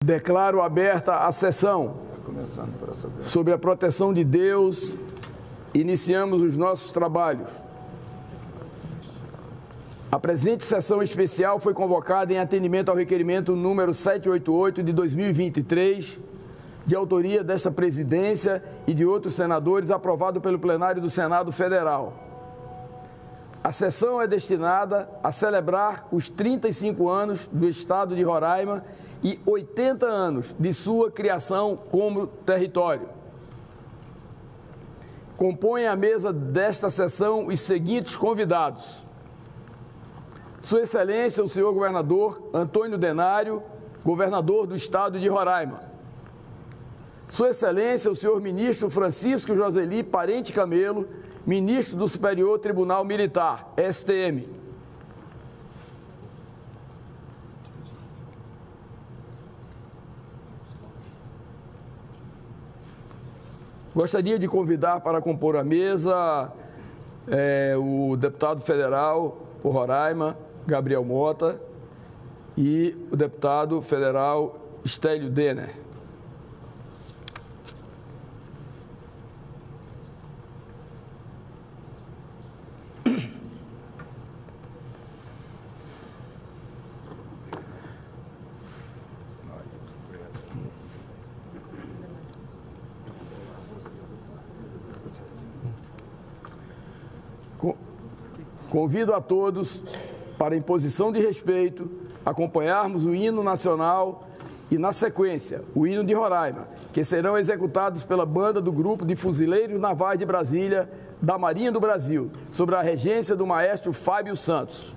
Declaro aberta a sessão sobre a proteção de Deus. Iniciamos os nossos trabalhos. A presente sessão especial foi convocada em atendimento ao requerimento número 788 de 2023, de autoria desta presidência e de outros senadores, aprovado pelo plenário do Senado Federal. A sessão é destinada a celebrar os 35 anos do Estado de Roraima e 80 anos de sua criação como território. Compõem a mesa desta sessão os seguintes convidados: Sua Excelência, o senhor governador Antônio Denário, governador do Estado de Roraima. Sua Excelência, o senhor ministro Francisco Joseli Parente Camelo, ministro do Superior Tribunal Militar, STM. Gostaria de convidar para compor a mesa o deputado federal por Roraima, Gabriel Mota, e o deputado federal Stélio Denner. Convido a todos para, em posição de respeito, acompanharmos o hino nacional e, na sequência, o hino de Roraima, que serão executados pela banda do Grupo de Fuzileiros Navais de Brasília, da Marinha do Brasil, sob a regência do maestro Fábio Santos.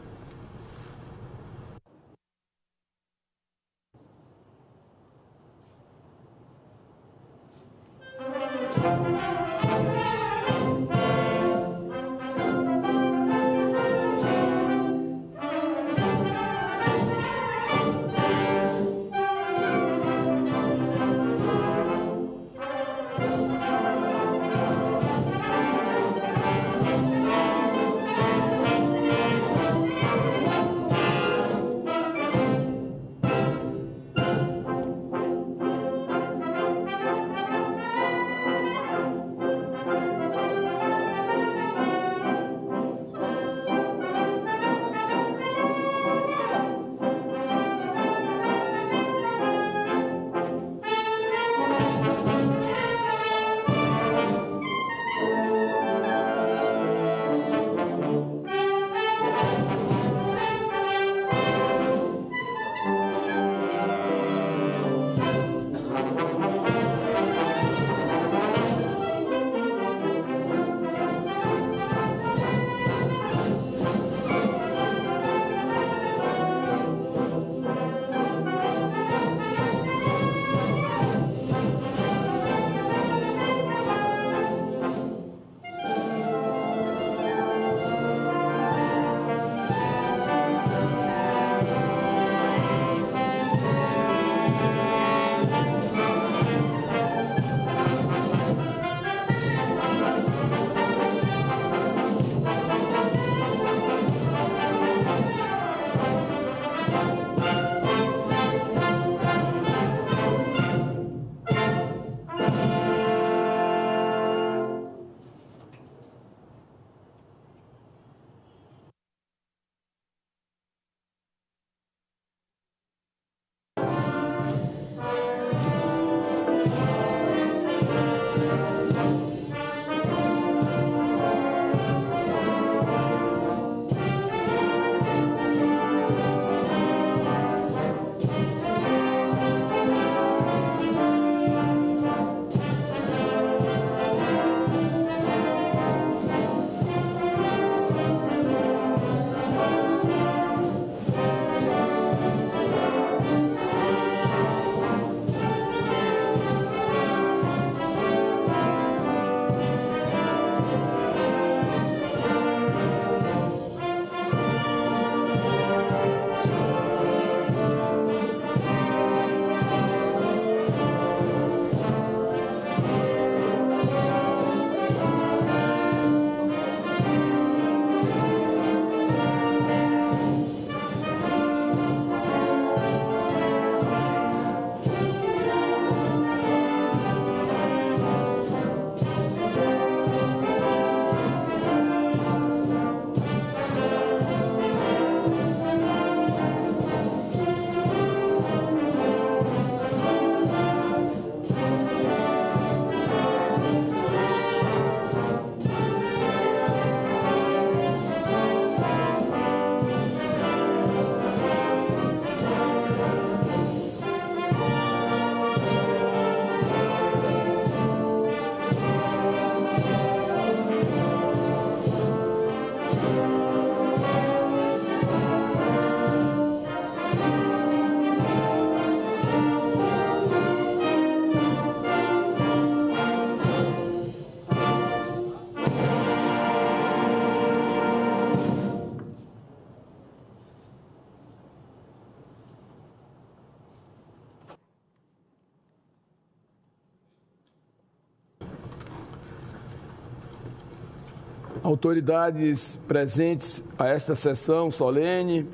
autoridades presentes a esta sessão solene,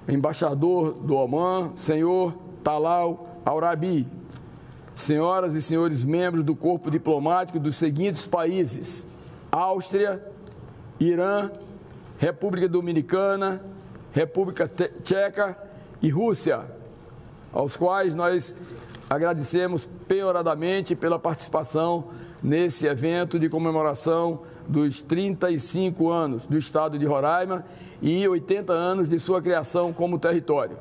embaixador do Omã, senhor Talal Al-Arabi, senhoras e senhores membros do corpo diplomático dos seguintes países: Áustria, Irã, República Dominicana, República Tcheca e Rússia, aos quais nós agradecemos penhoradamente pela participação nesse evento de comemoração dos 35 anos do Estado de Roraima e 80 anos de sua criação como território.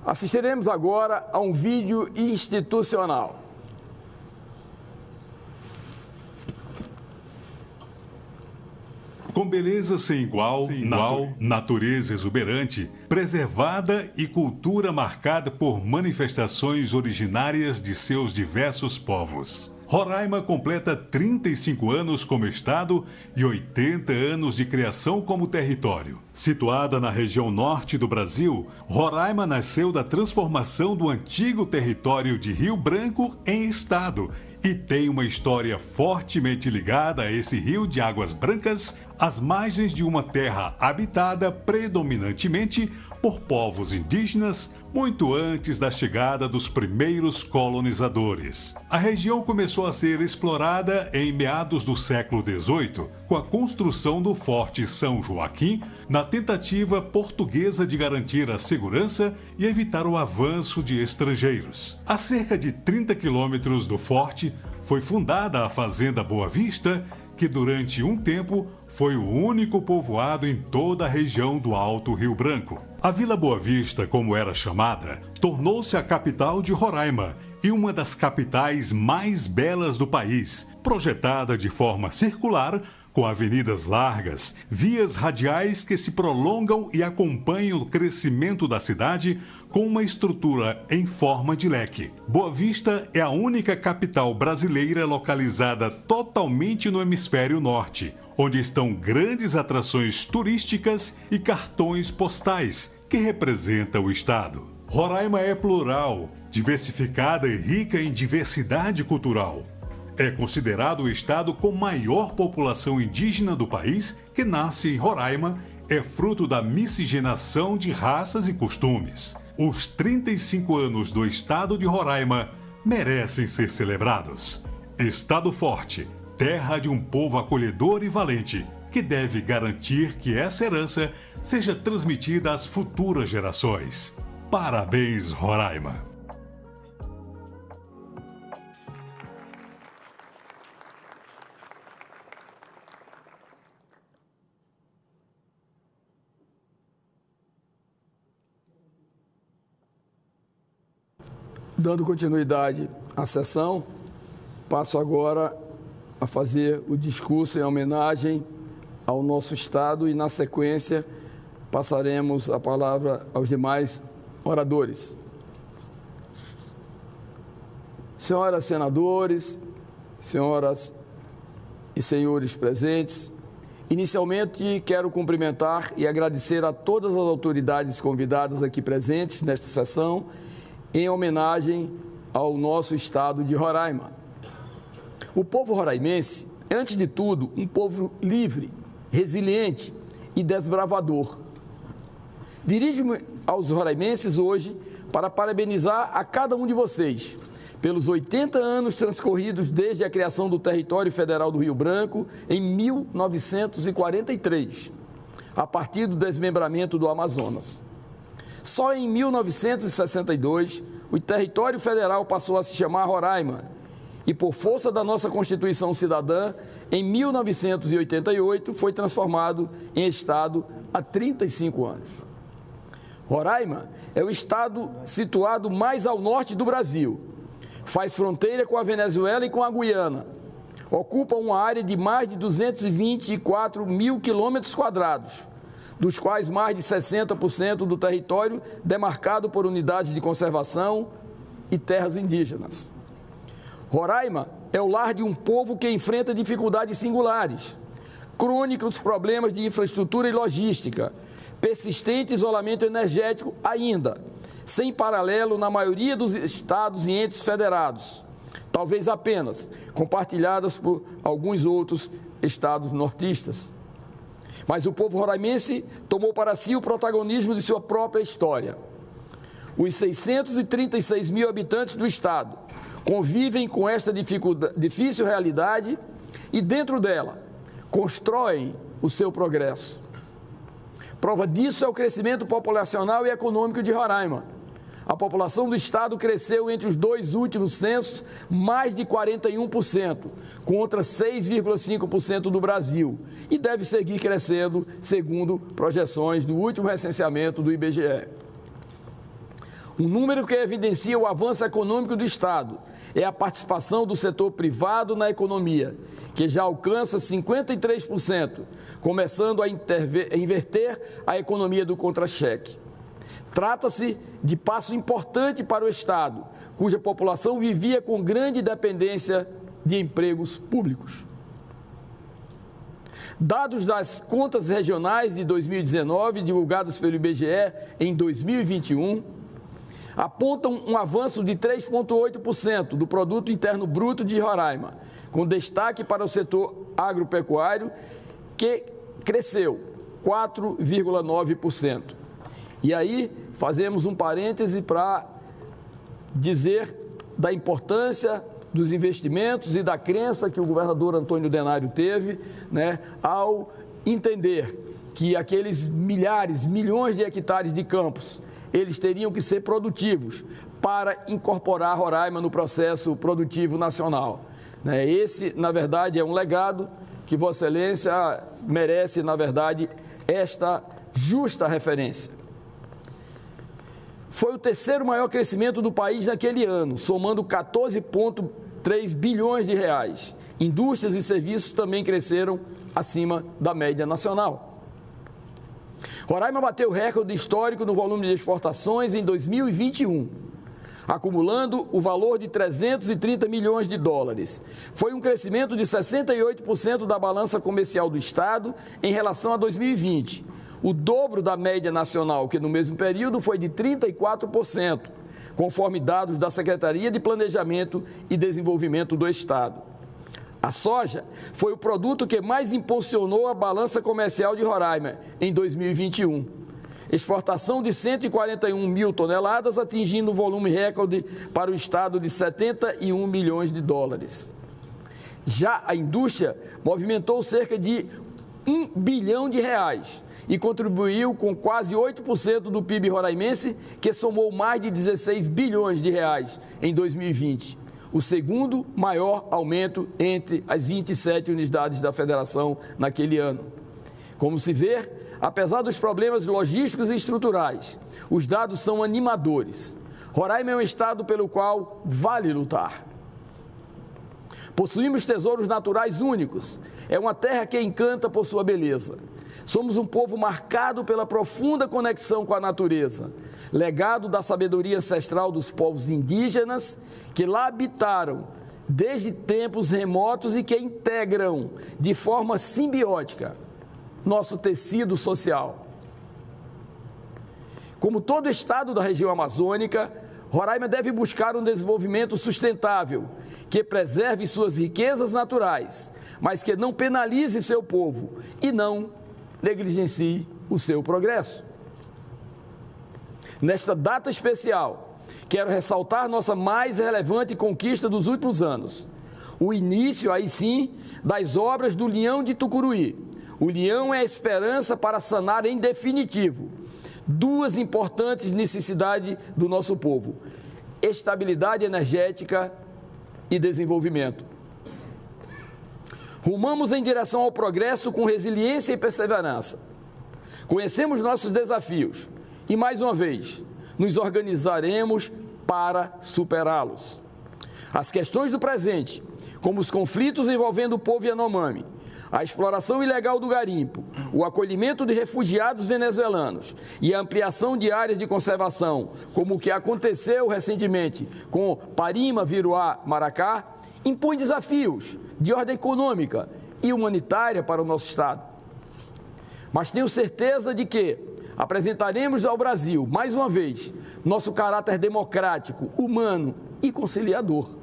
Assistiremos agora a um vídeo institucional. Com beleza sem igual, natureza exuberante, preservada e cultura marcada por manifestações originárias de seus diversos povos. Roraima completa 35 anos como estado e 80 anos de criação como território. Situada na região norte do Brasil, Roraima nasceu da transformação do antigo território de Rio Branco em estado e tem uma história fortemente ligada a esse rio de águas brancas, às margens de uma terra habitada predominantemente por povos indígenas, muito antes da chegada dos primeiros colonizadores. A região começou a ser explorada em meados do século XVIII, com a construção do Forte São Joaquim, na tentativa portuguesa de garantir a segurança e evitar o avanço de estrangeiros. A cerca de 30 quilômetros do forte, foi fundada a Fazenda Boa Vista, que durante um tempo foi o único povoado em toda a região do Alto Rio Branco. A Vila Boa Vista, como era chamada, tornou-se a capital de Roraima e uma das capitais mais belas do país, projetada de forma circular, com avenidas largas, vias radiais que se prolongam e acompanham o crescimento da cidade com uma estrutura em forma de leque. Boa Vista é a única capital brasileira localizada totalmente no hemisfério norte, onde estão grandes atrações turísticas e cartões postais que representam o estado. Roraima é plural, diversificada e rica em diversidade cultural. É considerado o estado com maior população indígena do país, que nasce em Roraima, é fruto da miscigenação de raças e costumes. Os 35 anos do estado de Roraima merecem ser celebrados. Estado forte, terra de um povo acolhedor e valente, que deve garantir que essa herança seja transmitida às futuras gerações. Parabéns, Roraima! Dando continuidade à sessão, passo agora a fazer o discurso em homenagem ao nosso Estado e, na sequência, passaremos a palavra aos demais oradores. Senhoras senadores, senhoras e senhores presentes, inicialmente quero cumprimentar e agradecer a todas as autoridades convidadas aqui presentes nesta sessão, em homenagem ao nosso estado de Roraima. O povo roraimense é, antes de tudo, um povo livre, resiliente e desbravador. Dirijo-me aos roraimenses hoje para parabenizar a cada um de vocês pelos 80 anos transcorridos desde a criação do Território Federal do Rio Branco em 1943, a partir do desmembramento do Amazonas. Só em 1962, o território federal passou a se chamar Roraima e, por força da nossa Constituição Cidadã, em 1988, foi transformado em Estado há 35 anos. Roraima é o estado situado mais ao norte do Brasil. Faz fronteira com a Venezuela e com a Guiana. Ocupa uma área de mais de 224 mil quilômetros quadrados, dos quais mais de 60% do território demarcado por unidades de conservação e terras indígenas. Roraima é o lar de um povo que enfrenta dificuldades singulares, crônicos problemas de infraestrutura e logística, persistente isolamento energético ainda, sem paralelo na maioria dos estados e entes federados, talvez apenas compartilhadas por alguns outros estados nortistas. Mas o povo roraimense tomou para si o protagonismo de sua própria história. Os 636 mil habitantes do estado convivem com esta difícil realidade e, dentro dela, constroem o seu progresso. Prova disso é o crescimento populacional e econômico de Roraima. A população do estado cresceu entre os dois últimos censos mais de 41%, contra 6,5% do Brasil, e deve seguir crescendo, segundo projeções do último recenseamento do IBGE. Um número que evidencia o avanço econômico do estado é a participação do setor privado na economia, que já alcança 53%, começando a inverter a economia do contra-cheque. Trata-se de passo importante para o estado, cuja população vivia com grande dependência de empregos públicos. Dados das contas regionais de 2019, divulgados pelo IBGE em 2021, apontam um avanço de 3,8% do Produto Interno Bruto de Roraima, com destaque para o setor agropecuário, que cresceu 4,9%. E aí, fazemos um parêntese para dizer da importância dos investimentos e da crença que o governador Antônio Denário teve, ao entender que aqueles milhares, milhões de hectares de campos, eles teriam que ser produtivos para incorporar Roraima no processo produtivo nacional. Esse, na verdade, é um legado que Vossa Excelência merece, na verdade, esta justa referência. Foi o terceiro maior crescimento do país naquele ano, somando 14,3 bilhões de reais. Indústrias e serviços também cresceram acima da média nacional. Roraima bateu recorde histórico no volume de exportações em 2021, acumulando o valor de 330 milhões de dólares. Foi um crescimento de 68% da balança comercial do estado em relação a 2020. O dobro da média nacional, que no mesmo período foi de 34%, conforme dados da Secretaria de Planejamento e Desenvolvimento do Estado. A soja foi o produto que mais impulsionou a balança comercial de Roraima em 2021. Exportação de 141 mil toneladas, atingindo um volume recorde para o estado de 71 milhões de dólares. Já a indústria movimentou cerca de 1 bilhão de reais e contribuiu com quase 8% do PIB roraimense, que somou mais de 16 bilhões de reais em 2020. O segundo maior aumento entre as 27 unidades da federação naquele ano. Como se vê, apesar dos problemas logísticos e estruturais, os dados são animadores. Roraima é um estado pelo qual vale lutar. Possuímos tesouros naturais únicos. É uma terra que encanta por sua beleza. Somos um povo marcado pela profunda conexão com a natureza, legado da sabedoria ancestral dos povos indígenas que lá habitaram desde tempos remotos e que integram de forma simbiótica nosso tecido social. Como todo estado da região amazônica, Roraima deve buscar um desenvolvimento sustentável, que preserve suas riquezas naturais, mas que não penalize seu povo e não negligencie o seu progresso. Nesta data especial, quero ressaltar nossa mais relevante conquista dos últimos anos, o início, aí sim, das obras do Leão de Tucuruí. O Leão é a esperança para sanar em definitivo duas importantes necessidades do nosso povo: estabilidade energética e desenvolvimento. Rumamos em direção ao progresso com resiliência e perseverança. Conhecemos nossos desafios e, mais uma vez, nos organizaremos para superá-los. As questões do presente, como os conflitos envolvendo o povo Yanomami, a exploração ilegal do garimpo, o acolhimento de refugiados venezuelanos e a ampliação de áreas de conservação, como o que aconteceu recentemente com Parima, Viruá, Maracá, impõe desafios de ordem econômica e humanitária para o nosso estado. Mas tenho certeza de que apresentaremos ao Brasil, mais uma vez, nosso caráter democrático, humano e conciliador.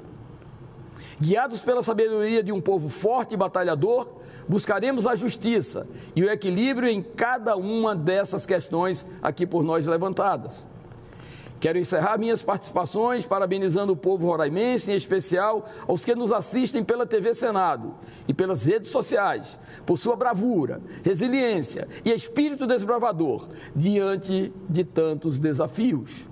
Guiados pela sabedoria de um povo forte e batalhador, buscaremos a justiça e o equilíbrio em cada uma dessas questões aqui por nós levantadas. Quero encerrar minhas participações parabenizando o povo roraimense, em especial aos que nos assistem pela TV Senado e pelas redes sociais, por sua bravura, resiliência e espírito desbravador diante de tantos desafios.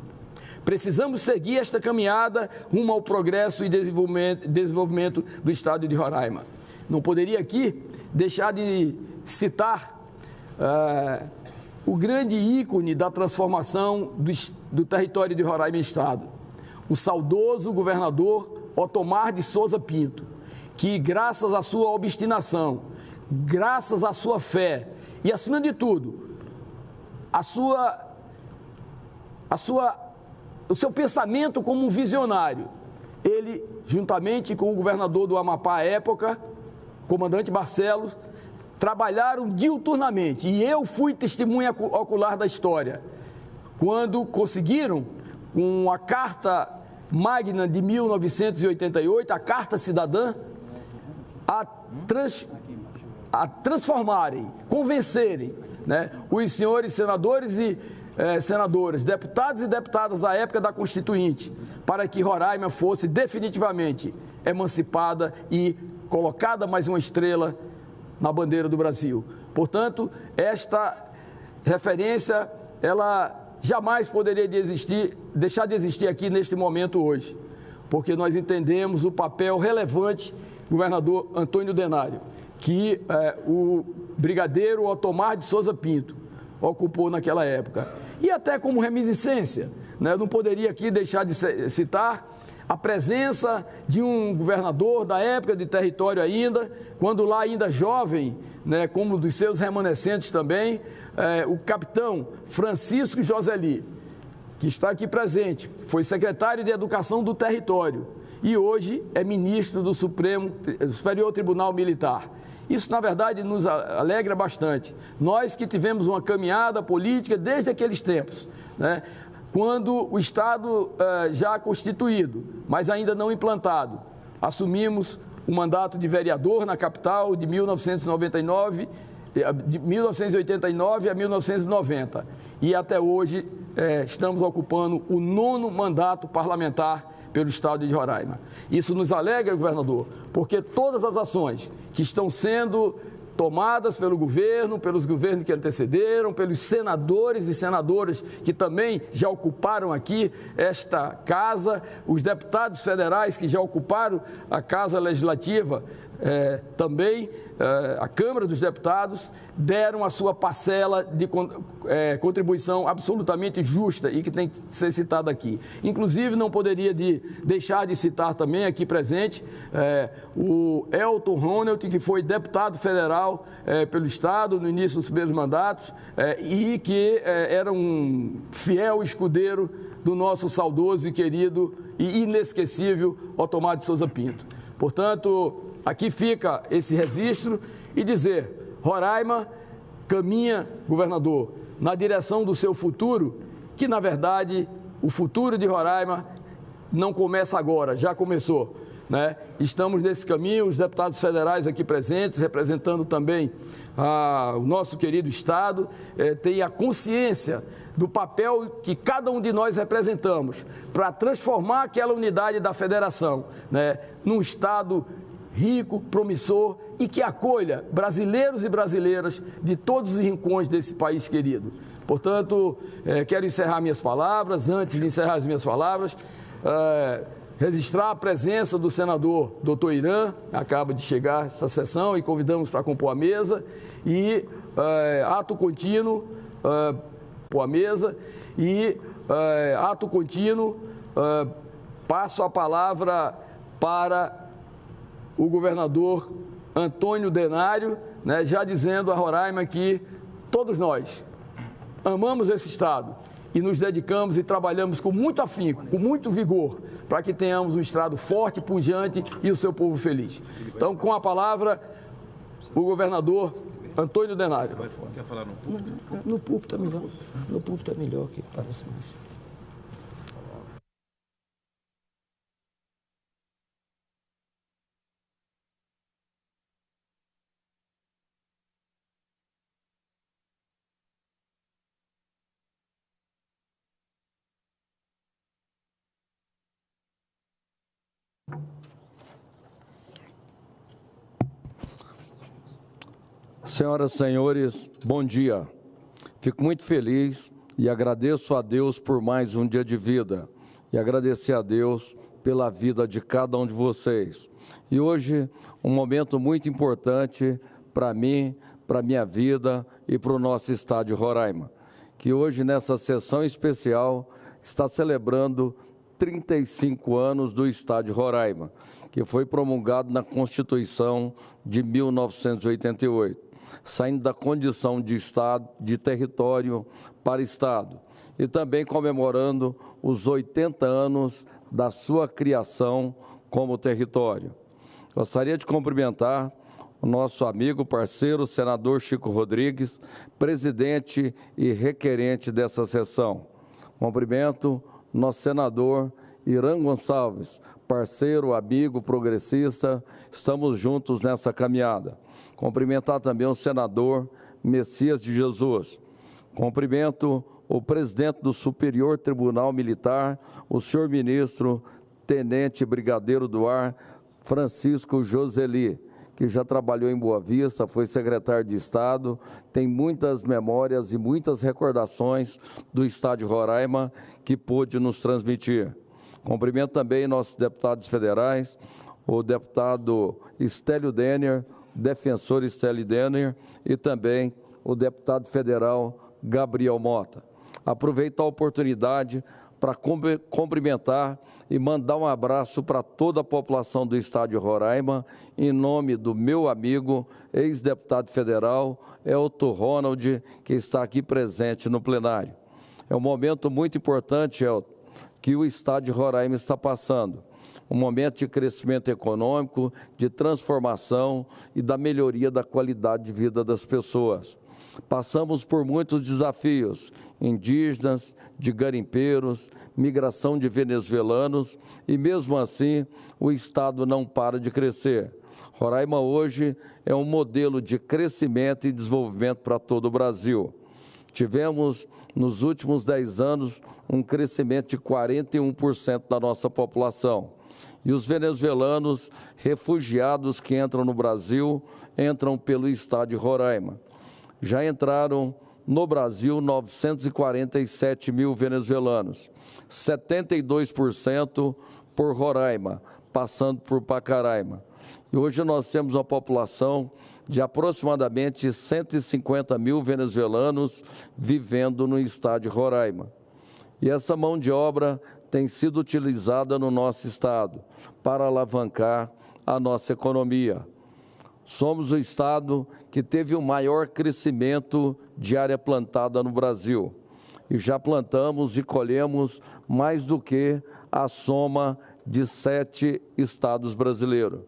Precisamos seguir esta caminhada rumo ao progresso e desenvolvimento do estado de Roraima. Não poderia aqui deixar de citar o grande ícone da transformação do território de Roraima em estado, o saudoso governador Otomar de Souza Pinto, que graças à sua obstinação, graças à sua fé e, acima de tudo, o seu pensamento como um visionário, ele, juntamente com o governador do Amapá à época, comandante Barcelos, trabalharam diuturnamente, e eu fui testemunha ocular da história, quando conseguiram, com a Carta Magna de 1988, a Carta Cidadã, a transformarem, convencerem, né, os senhores senadores e senadoras, deputados e deputadas à época da Constituinte, para que Roraima fosse definitivamente emancipada e colocada mais uma estrela na bandeira do Brasil. Portanto, esta referência, ela jamais poderia deixar de existir aqui neste momento hoje, porque nós entendemos o papel relevante do governador Antônio Denário, que o brigadeiro Otomar de Souza Pinto ocupou naquela época. E até como reminiscência, né, eu não poderia aqui deixar de citar a presença de um governador da época de território ainda, quando lá ainda jovem, né, como dos seus remanescentes também, o capitão Francisco Joseli, que está aqui presente, foi secretário de Educação do Território e hoje é ministro do Superior Tribunal Militar. Isso, na verdade, nos alegra bastante. Nós que tivemos uma caminhada política desde aqueles tempos, né, quando o Estado já constituído, mas ainda não implantado, assumimos o mandato de vereador na capital de 1989 a 1990. E até hoje estamos ocupando o 9º mandato parlamentar pelo estado de Roraima. Isso nos alegra, governador, porque todas as ações que estão sendo tomadas pelo governo, pelos governos que antecederam, pelos senadores e senadoras que também já ocuparam aqui esta casa, os deputados federais que já ocuparam a Casa Legislativa, também a Câmara dos Deputados, deram a sua parcela de contribuição absolutamente justa e que tem que ser citada aqui. Inclusive, não poderia deixar de citar também aqui presente o Elton Ronald, que foi deputado federal pelo Estado no início dos primeiros mandatos e que era um fiel escudeiro do nosso saudoso e querido e inesquecível Otomar de Souza Pinto. Portanto, aqui fica esse registro e dizer, Roraima caminha, governador, na direção do seu futuro, que na verdade o futuro de Roraima não começa agora, já começou, né? Estamos nesse caminho, os deputados federais aqui presentes, representando também o nosso querido Estado, têm a consciência do papel que cada um de nós representamos para transformar aquela unidade da federação, né, num Estado rico, promissor e que acolha brasileiros e brasileiras de todos os rincões desse país querido. Portanto, quero encerrar minhas palavras. Antes de encerrar as minhas palavras, registrar a presença do senador Dr. Irã, acaba de chegar esta sessão e convidamos para compor a mesa, e ato contínuo, passo a palavra para o governador Antônio Denário, né, já dizendo a Roraima que todos nós amamos esse Estado e nos dedicamos e trabalhamos com muito afinco, com muito vigor, para que tenhamos um Estado forte, pujante e o seu povo feliz. Então, com a palavra, o governador Antônio Denário. Quer falar no púlpito? No púlpito é melhor. No púlpito é melhor, que parece mais. Senhoras e senhores, bom dia. Fico muito feliz e agradeço a Deus por mais um dia de vida e agradecer a Deus pela vida de cada um de vocês. E hoje, um momento muito importante para mim, para a minha vida e para o nosso estado de Roraima, que hoje, nessa sessão especial, está celebrando 35 anos do estado de Roraima, que foi promulgado na Constituição de 1988. Saindo da condição de estado, de território para estado, e também comemorando os 80 anos da sua criação como território. Gostaria de cumprimentar o nosso amigo, parceiro, senador Chico Rodrigues, presidente e requerente dessa sessão. Cumprimento nosso senador Irã Gonçalves, parceiro, amigo, progressista, estamos juntos nessa caminhada. Cumprimentar também o senador Messias de Jesus. Cumprimento o presidente do Superior Tribunal Militar, o senhor ministro, tenente brigadeiro do ar, Francisco Joseli, que já trabalhou em Boa Vista, foi secretário de Estado, tem muitas memórias e muitas recordações do estado de Roraima que pôde nos transmitir. Cumprimento também nossos deputados federais, o deputado Estélio Denner, defensor Estélio Denner, e também o deputado federal Gabriel Mota. Aproveito a oportunidade para cumprimentar e mandar um abraço para toda a população do estado de Roraima, em nome do meu amigo, ex-deputado federal, Elton Ronald, que está aqui presente no plenário. É um momento muito importante, Elton, que o estado de Roraima está passando. Um momento de crescimento econômico, de transformação e da melhoria da qualidade de vida das pessoas. Passamos por muitos desafios, indígenas, de garimpeiros, migração de venezuelanos, e mesmo assim o estado não para de crescer. Roraima hoje é um modelo de crescimento e desenvolvimento para todo o Brasil. Tivemos, nos últimos 10 anos, um crescimento de 41% da nossa população. E os venezuelanos refugiados que entram no Brasil, entram pelo estado de Roraima. Já entraram no Brasil 947 mil venezuelanos, 72% por Roraima, passando por Pacaraima. E hoje nós temos uma população de aproximadamente 150 mil venezuelanos vivendo no estado de Roraima. E essa mão de obra tem sido utilizada no nosso estado para alavancar a nossa economia. Somos o estado que teve o maior crescimento de área plantada no Brasil. E já plantamos e colhemos mais do que a soma de 7 estados brasileiros.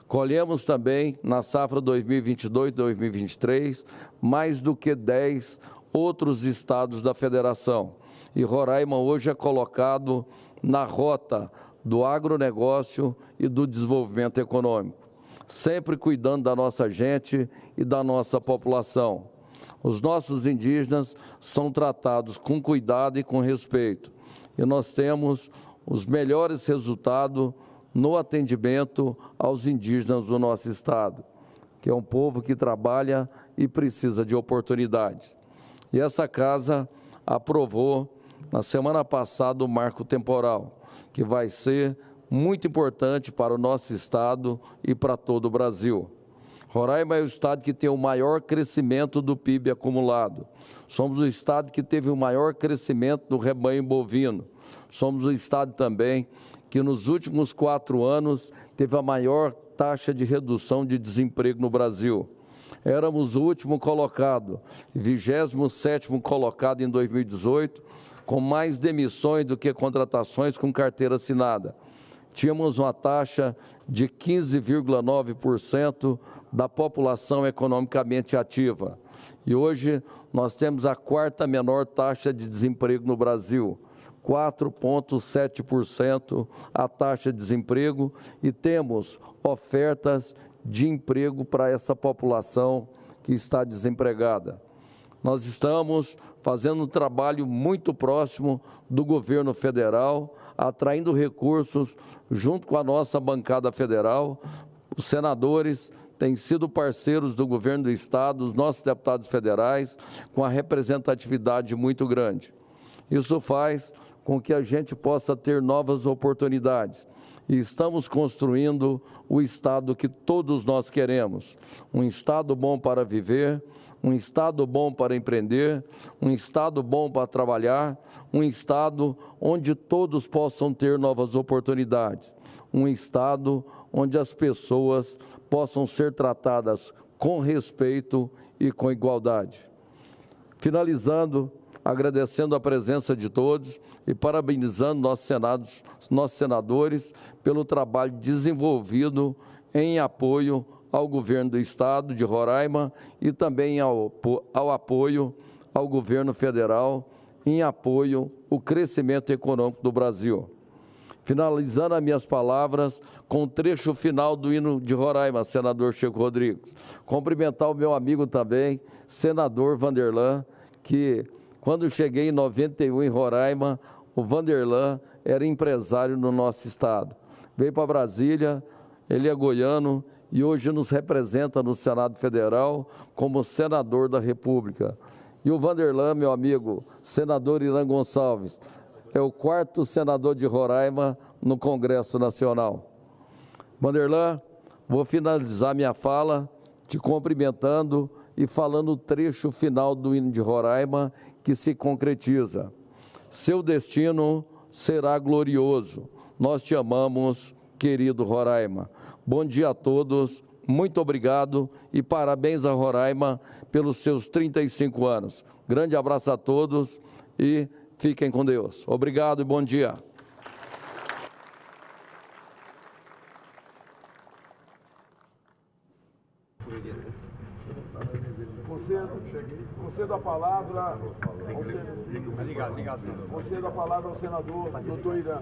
Colhemos também, na safra 2022-2023, mais do que 10 outros estados da federação. E Roraima hoje é colocado na rota do agronegócio e do desenvolvimento econômico, sempre cuidando da nossa gente e da nossa população. Os nossos indígenas são tratados com cuidado e com respeito. E nós temos os melhores resultados no atendimento aos indígenas do nosso estado, que é um povo que trabalha e precisa de oportunidades. E essa casa aprovou, na semana passada, o marco temporal, que vai ser muito importante para o nosso estado e para todo o Brasil. Roraima é o estado que tem o maior crescimento do PIB acumulado. Somos o estado que teve o maior crescimento do rebanho bovino. Somos o estado também que nos últimos 4 anos teve a maior taxa de redução de desemprego no Brasil. Éramos o último colocado, 27º colocado em 2018, com mais demissões do que contratações com carteira assinada. Tínhamos uma taxa de 15,9% da população economicamente ativa. E hoje nós temos a 4ª menor taxa de desemprego no Brasil, 4,7% a taxa de desemprego, e temos ofertas de emprego para essa população que está desempregada. nós estamos fazendo um trabalho muito próximo do governo federal, atraindo recursos junto com a nossa bancada federal. Os senadores têm sido parceiros do governo do Estado, os nossos deputados federais, com a representatividade muito grande. Isso faz com que a gente possa ter novas oportunidades. E estamos construindo o Estado que todos nós queremos. Um Estado bom para viver, um Estado bom para empreender, um Estado bom para trabalhar, um Estado onde todos possam ter novas oportunidades. Um Estado onde as pessoas possam ser tratadas com respeito e com igualdade. Finalizando, agradecendo a presença de todos e parabenizando nossos senadores pelo trabalho desenvolvido em apoio ao governo do Estado de Roraima e também ao apoio ao governo federal em apoio ao crescimento econômico do Brasil. Finalizando as minhas palavras com o trecho final do hino de Roraima, senador Chico Rodrigues. Cumprimentar o meu amigo também, senador Vanderlan, que quando cheguei em 91 em Roraima, o Vanderlan era empresário no nosso estado. Veio para Brasília, ele é goiano e hoje nos representa no Senado Federal como senador da República. E o Vanderlan, meu amigo, senador Irã Gonçalves, é o 4º senador de Roraima no Congresso Nacional. Vanderlan, vou finalizar minha fala te cumprimentando e falando o trecho final do hino de Roraima que se concretiza. Seu destino será glorioso. Nós te amamos, querido Roraima. Bom dia a todos, muito obrigado e parabéns a Roraima pelos seus 35 anos. Grande abraço a todos e fiquem com Deus. Obrigado e bom dia. Concedo a palavra ao senador doutor Irã.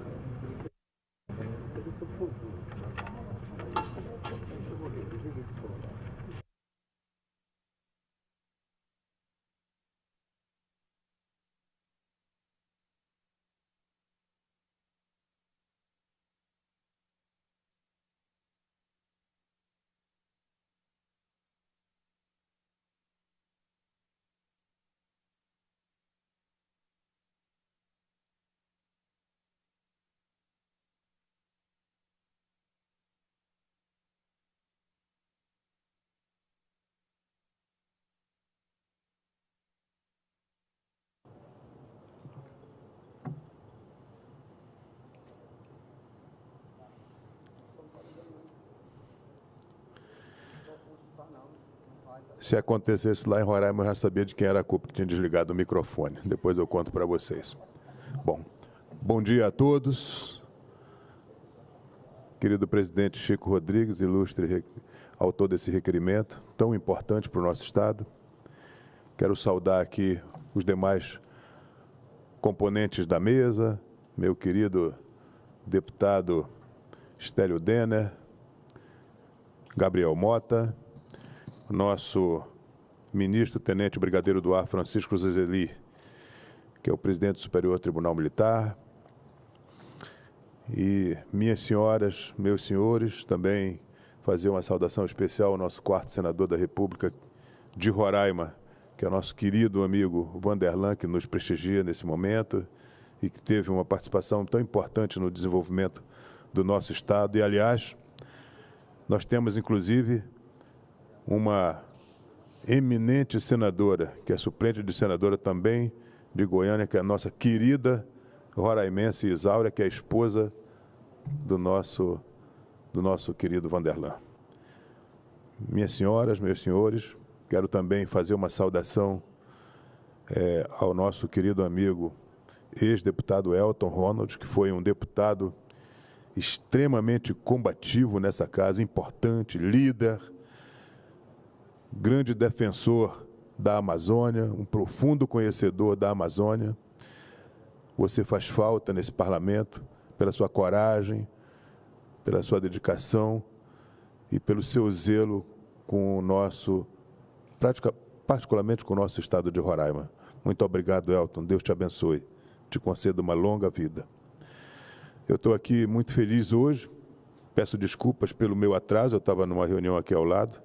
Se acontecesse lá em Roraima, eu já sabia de quem era a culpa que tinha desligado o microfone. Depois eu conto para vocês. Bom dia a todos. Querido presidente Chico Rodrigues, ilustre autor desse requerimento, tão importante para o nosso Estado. Quero saudar aqui os demais componentes da mesa, meu querido deputado Stélio Denner, Gabriel Mota, nosso ministro, tenente brigadeiro do ar, Francisco Zezeli, que é o presidente do Superior Tribunal Militar, e minhas senhoras, meus senhores, também fazer uma saudação especial ao nosso 4º senador da República de Roraima, que é o nosso querido amigo Vanderlan, que nos prestigia nesse momento e que teve uma participação tão importante no desenvolvimento do nosso Estado. E, aliás, nós temos, inclusive, uma eminente senadora, que é suplente de senadora também de Goiânia, que é a nossa querida roraimense Isaura, que é a esposa do nosso querido Vanderlan. Minhas senhoras, meus senhores, quero também fazer uma saudação ao nosso querido amigo, ex-deputado Elton Ronald, que foi um deputado extremamente combativo nessa casa, importante, líder, grande defensor da Amazônia, um profundo conhecedor da Amazônia. Você faz falta nesse parlamento pela sua coragem, pela sua dedicação e pelo seu zelo com o nosso particularmente com o nosso estado de Roraima. Muito obrigado, Elton. Deus te abençoe. Te conceda uma longa vida. Eu estou aqui muito feliz hoje. Peço desculpas pelo meu atraso. Eu estava numa reunião aqui ao lado.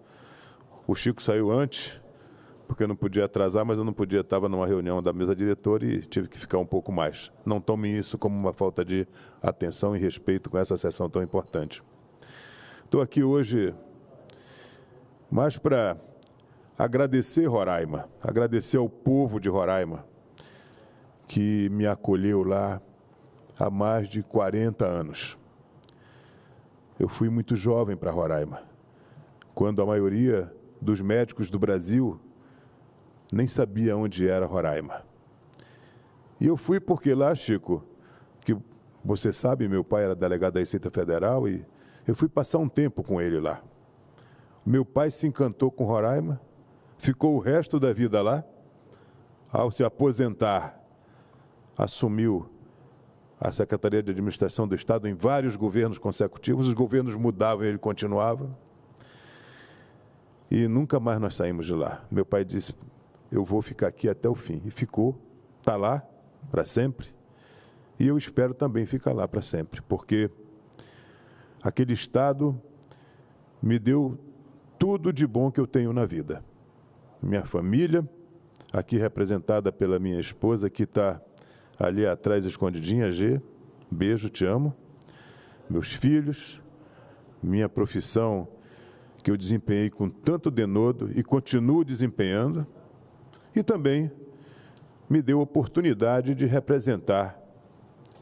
O Chico saiu antes, porque eu não podia atrasar, mas eu não podia, estava numa reunião da mesa diretora e tive que ficar um pouco mais. Não tomem isso como uma falta de atenção e respeito com essa sessão tão importante. Estou aqui hoje mais para agradecer Roraima, agradecer ao povo de Roraima, que me acolheu lá há mais de 40 anos. Eu fui muito jovem para Roraima, quando a maioria dos médicos do Brasil nem sabia onde era Roraima. E eu fui porque lá, Chico, que você sabe, meu pai era delegado da Receita Federal e eu fui passar um tempo com ele lá. Meu pai se encantou com Roraima, ficou o resto da vida lá. Ao se aposentar, assumiu a Secretaria de Administração do Estado em vários governos consecutivos. Os governos mudavam e ele continuava. E nunca mais nós saímos de lá. Meu pai disse, eu vou ficar aqui até o fim. E ficou, está lá para sempre. E eu espero também ficar lá para sempre, porque aquele estado me deu tudo de bom que eu tenho na vida. Minha família, aqui representada pela minha esposa, que está ali atrás escondidinha, G, beijo, te amo. Meus filhos, minha profissão que eu desempenhei com tanto denodo e continuo desempenhando, e também me deu a oportunidade de representar,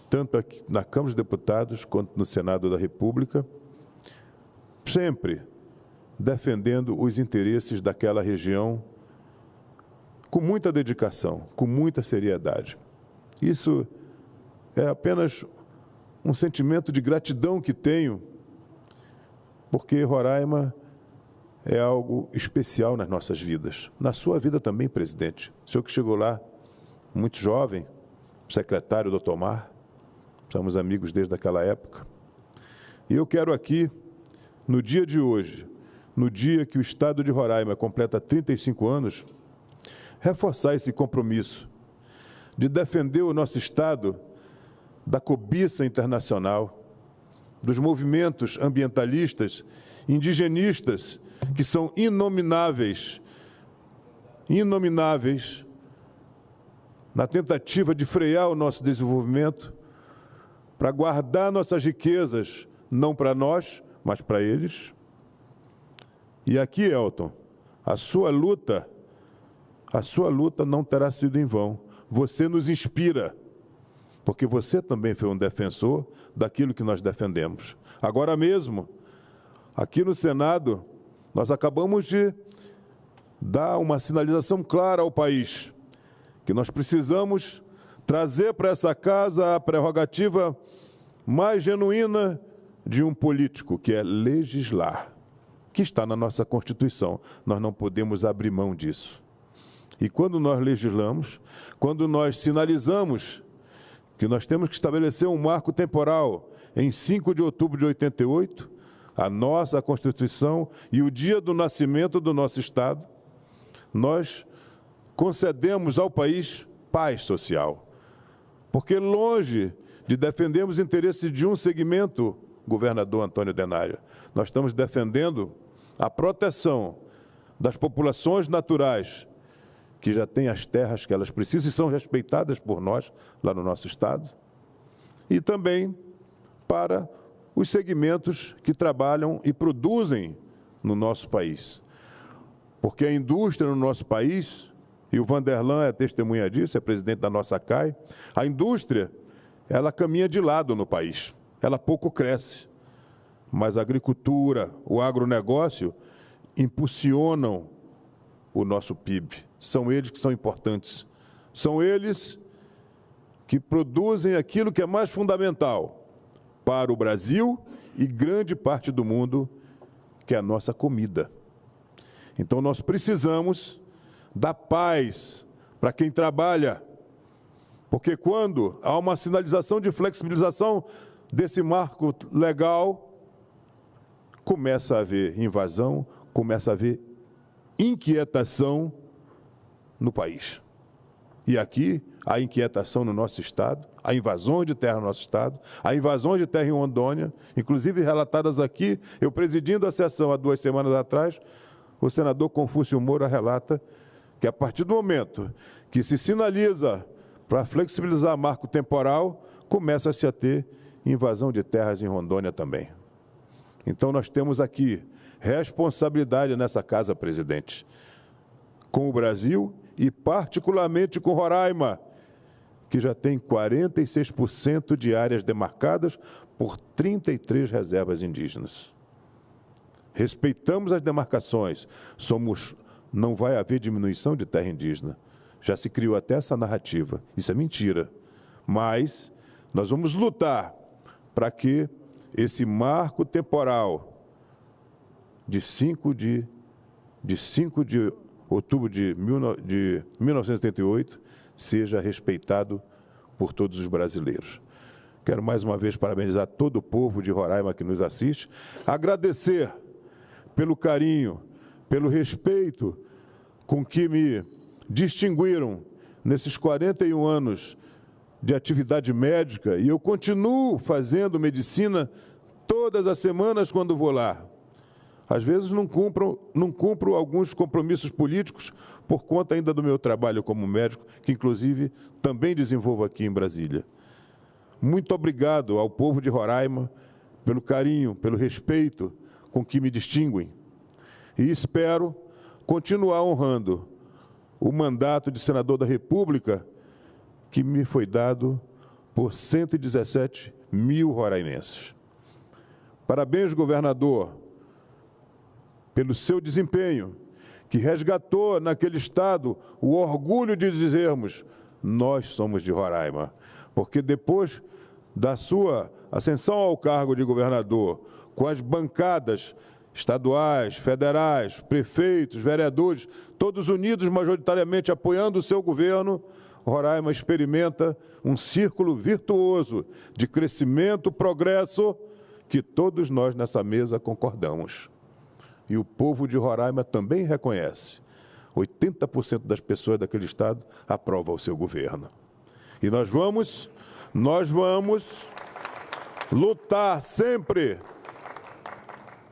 tanto aqui na Câmara dos Deputados quanto no Senado da República, sempre defendendo os interesses daquela região com muita dedicação, com muita seriedade. Isso é apenas um sentimento de gratidão que tenho, porque Roraima é algo especial nas nossas vidas. Na sua vida também, presidente. O senhor que chegou lá muito jovem, secretário do Tomar, somos amigos desde aquela época. E eu quero aqui, no dia de hoje, no dia que o Estado de Roraima completa 35 anos, reforçar esse compromisso de defender o nosso Estado da cobiça internacional, dos movimentos ambientalistas, indigenistas, que são inomináveis na tentativa de frear o nosso desenvolvimento, para guardar nossas riquezas, não para nós, mas para eles. E aqui, Elton, a sua luta não terá sido em vão. Você nos inspira, porque você também foi um defensor daquilo que nós defendemos. Agora mesmo, aqui no Senado, nós acabamos de dar uma sinalização clara ao país, que nós precisamos trazer para essa casa a prerrogativa mais genuína de um político, que é legislar, que está na nossa Constituição. Nós não podemos abrir mão disso. E quando nós legislamos, quando nós sinalizamos que nós temos que estabelecer um marco temporal em 5 de outubro de 88, a nossa Constituição e o dia do nascimento do nosso Estado, nós concedemos ao país paz social. Porque longe de defendermos os interesses de um segmento, governador Antônio Denário, nós estamos defendendo a proteção das populações naturais, que já têm as terras que elas precisam e são respeitadas por nós, lá no nosso Estado, e também para os segmentos que trabalham e produzem no nosso país. Porque a indústria no nosso país, e o Vanderlan é testemunha disso, é presidente da nossa CAI, a indústria, ela caminha de lado no país, ela pouco cresce, mas a agricultura, o agronegócio impulsionam o nosso PIB. São eles que são importantes. São eles que produzem aquilo que é mais fundamental para o Brasil e grande parte do mundo, que é a nossa comida. Então, nós precisamos dar paz para quem trabalha, porque quando há uma sinalização de flexibilização desse marco legal, começa a haver invasão, começa a haver inquietação no país. E aqui, a inquietação no nosso Estado, a invasão de terra no nosso Estado, a invasão de terra em Rondônia, inclusive relatadas aqui, eu presidindo a sessão há 2 semanas atrás, o senador Confúcio Moura relata que a partir do momento que se sinaliza para flexibilizar marco temporal, começa-se a ter invasão de terras em Rondônia também. Então, nós temos aqui responsabilidade nessa casa, presidente, com o Brasil e particularmente com Roraima, que já tem 46% de áreas demarcadas por 33 reservas indígenas. Respeitamos as demarcações, não vai haver diminuição de terra indígena. Já se criou até essa narrativa, isso é mentira. Mas nós vamos lutar para que esse marco temporal de 5 de outubro de 1978 seja respeitado por todos os brasileiros. Quero mais uma vez parabenizar todo o povo de Roraima que nos assiste, agradecer pelo carinho, pelo respeito com que me distinguiram nesses 41 anos de atividade médica, e eu continuo fazendo medicina todas as semanas quando vou lá. Às vezes não cumpro alguns compromissos políticos por conta ainda do meu trabalho como médico, que inclusive também desenvolvo aqui em Brasília. Muito obrigado ao povo de Roraima pelo carinho, pelo respeito com que me distinguem. E espero continuar honrando o mandato de senador da República que me foi dado por 117 mil roraimenses. Parabéns, governador, pelo seu desempenho, que resgatou naquele estado o orgulho de dizermos: nós somos de Roraima. Porque depois da sua ascensão ao cargo de governador, com as bancadas estaduais, federais, prefeitos, vereadores, todos unidos majoritariamente apoiando o seu governo, Roraima experimenta um círculo virtuoso de crescimento, progresso, que todos nós nessa mesa concordamos. E o povo de Roraima também reconhece. 80% das pessoas daquele estado aprovam o seu governo. E nós vamos lutar sempre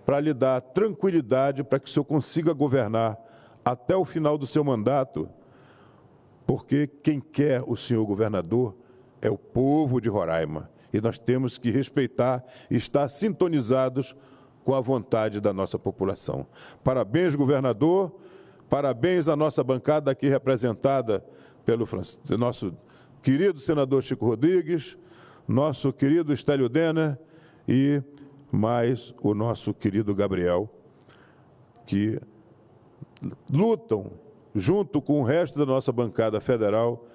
para lhe dar tranquilidade, para que o senhor consiga governar até o final do seu mandato, porque quem quer o senhor governador é o povo de Roraima. E nós temos que respeitar e estar sintonizados com a vontade da nossa população. Parabéns, governador, parabéns à nossa bancada aqui representada pelo nosso querido senador Chico Rodrigues, nosso querido Estélio Denner e mais o nosso querido Gabriel, que lutam junto com o resto da nossa bancada federal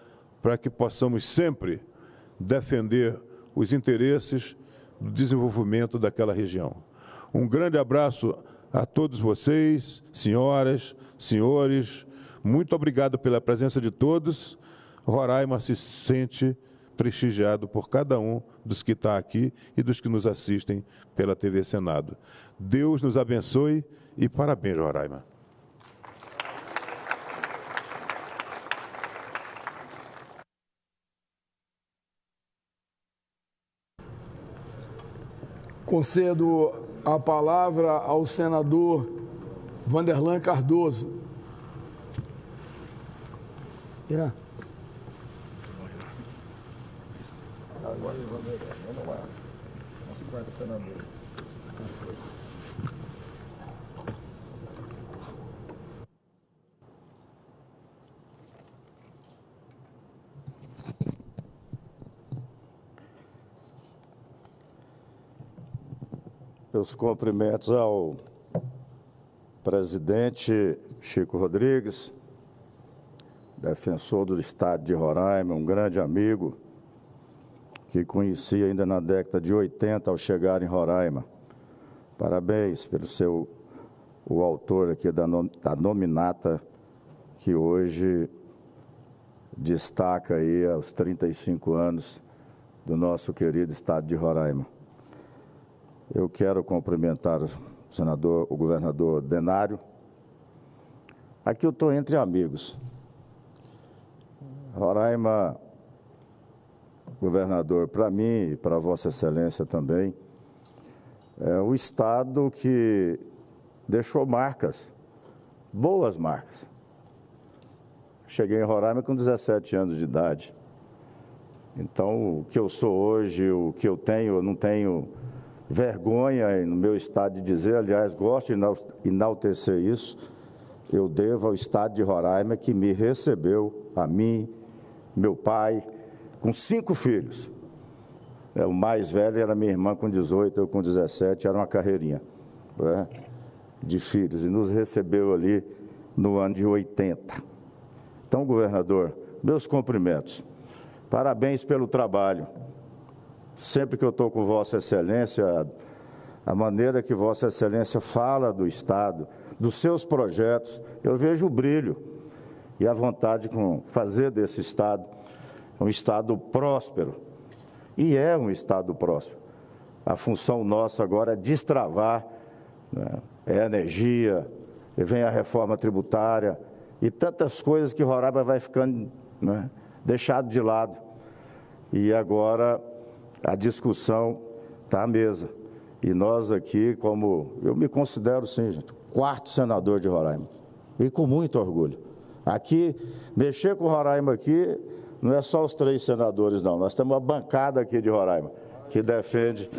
para que possamos sempre defender os interesses do desenvolvimento daquela região. Um grande abraço a todos vocês, senhoras, senhores. Muito obrigado pela presença de todos. Roraima se sente prestigiado por cada um dos que está aqui e dos que nos assistem pela TV Senado. Deus nos abençoe e parabéns, Roraima. Concedo a palavra ao senador Vanderlan Cardoso. Irá. Agora vamos lá. Nosso quarto senador. Meus cumprimentos ao presidente Chico Rodrigues, defensor do estado de Roraima, um grande amigo, que conheci ainda na década de 80 ao chegar em Roraima. Parabéns pelo o autor aqui da nominata, que hoje destaca aí aos 35 anos do nosso querido estado de Roraima. Eu quero cumprimentar o governador Denário. Aqui eu estou entre amigos. Roraima, governador, para mim e para Vossa Excelência também, é o estado que deixou marcas, boas marcas. Cheguei em Roraima com 17 anos de idade. Então, o que eu sou hoje, o que eu não tenho vergonha no meu estado de dizer, aliás, gosto de enaltecer isso, eu devo ao estado de Roraima que me recebeu, a mim, meu pai, com 5 filhos. O mais velho era minha irmã com 18, eu com 17, era uma carreirinha, né, de filhos, e nos recebeu ali no ano de 80. Então, governador, meus cumprimentos. Parabéns pelo trabalho. Sempre que eu estou com Vossa Excelência, a maneira que Vossa Excelência fala do Estado, dos seus projetos, eu vejo o brilho e a vontade de fazer desse Estado um Estado próspero. E é um Estado próspero. A função nossa agora é destravar, né, energia, e vem a reforma tributária e tantas coisas que Roraima vai ficando, né, deixado de lado. E agora a discussão está à mesa. E nós aqui, como eu me considero, sim, gente, 4º senador de Roraima. E com muito orgulho. Aqui, mexer com Roraima aqui, não é só os 3 senadores, não. Nós temos uma bancada aqui de Roraima, que defende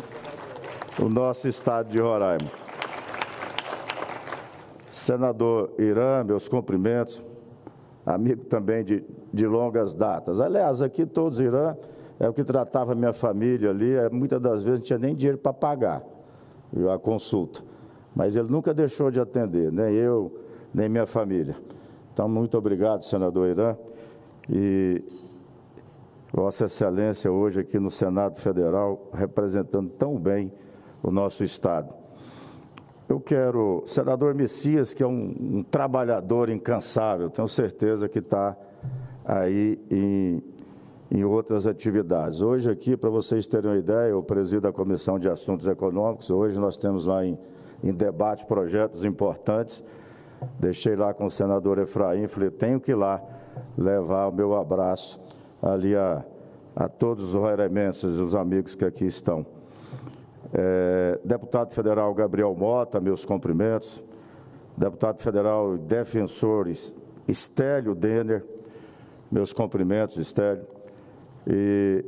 o nosso estado de Roraima. Senador Irã, meus cumprimentos. Amigo também de longas datas. Aliás, aqui todos, Irã, é o que tratava minha família ali, muitas das vezes não tinha nem dinheiro para pagar a consulta. Mas ele nunca deixou de atender, nem eu, nem minha família. Então, muito obrigado, senador Irã. E Vossa Excelência hoje aqui no Senado Federal, representando tão bem o nosso Estado. Eu quero, senador Messias, que é um trabalhador incansável, tenho certeza que está aí em outras atividades. Hoje aqui, para vocês terem uma ideia, eu presido a Comissão de Assuntos Econômicos, hoje nós temos lá em debate projetos importantes. Deixei lá com o senador Efraim, falei, tenho que ir lá levar o meu abraço ali a todos os roiraimenses, os amigos que aqui estão. Deputado federal Gabriel Mota, meus cumprimentos. Deputado federal e defensor Estélio Denner, meus cumprimentos, Estélio. E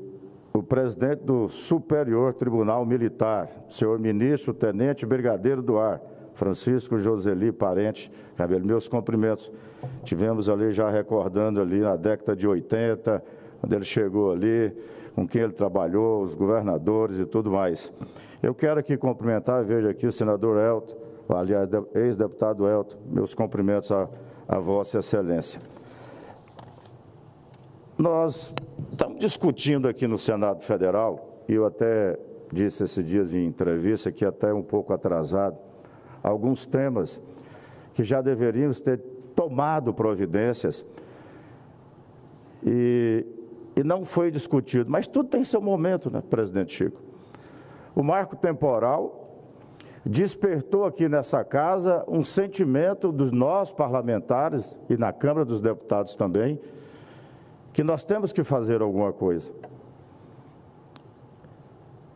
o presidente do Superior Tribunal Militar, senhor ministro, tenente brigadeiro do ar, Francisco Joseli Parente Cabelo, meus cumprimentos. Tivemos ali já recordando ali na década de 80, quando ele chegou ali, com quem ele trabalhou, os governadores e tudo mais. Eu quero aqui cumprimentar, vejo aqui o senador Elton, aliás, ex-deputado Elton, meus cumprimentos a Vossa Excelência. Nós estamos discutindo aqui no Senado Federal, e eu até disse esses dias em entrevista, que até um pouco atrasado, alguns temas que já deveríamos ter tomado providências e não foi discutido. Mas tudo tem seu momento, né, presidente Chico? O marco temporal despertou aqui nessa casa um sentimento dos nós parlamentares e na Câmara dos Deputados também, que nós temos que fazer alguma coisa.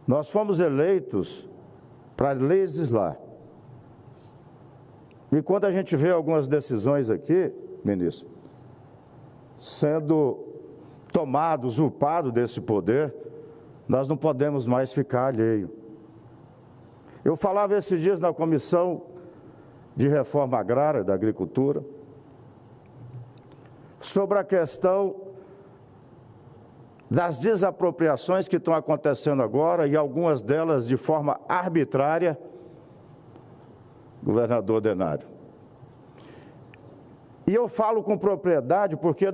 Nós fomos eleitos para legislar. E quando a gente vê algumas decisões aqui, ministro, sendo tomado, usurpado desse poder, nós não podemos mais ficar alheio. Eu falava esses dias na Comissão de Reforma Agrária da Agricultura sobre a questão das desapropriações que estão acontecendo agora e algumas delas de forma arbitrária, governador Denário. E eu falo com propriedade porque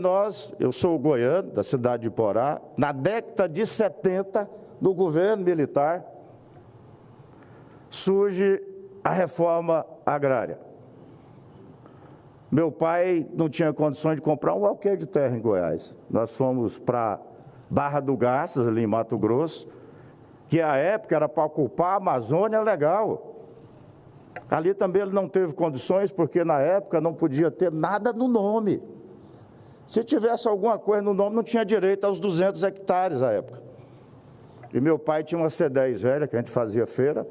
eu sou goiano, da cidade de Porá, na década de 70, no governo militar, surge a reforma agrária. Meu pai não tinha condições de comprar um alqueire de terra em Goiás. Nós fomos para Barra do Garças, ali em Mato Grosso, que à época era para ocupar a Amazônia legal. Ali também ele não teve condições, porque na época não podia ter nada no nome. Se tivesse alguma coisa no nome, não tinha direito aos 200 hectares à época. E meu pai tinha uma C10 velha, que a gente fazia feira,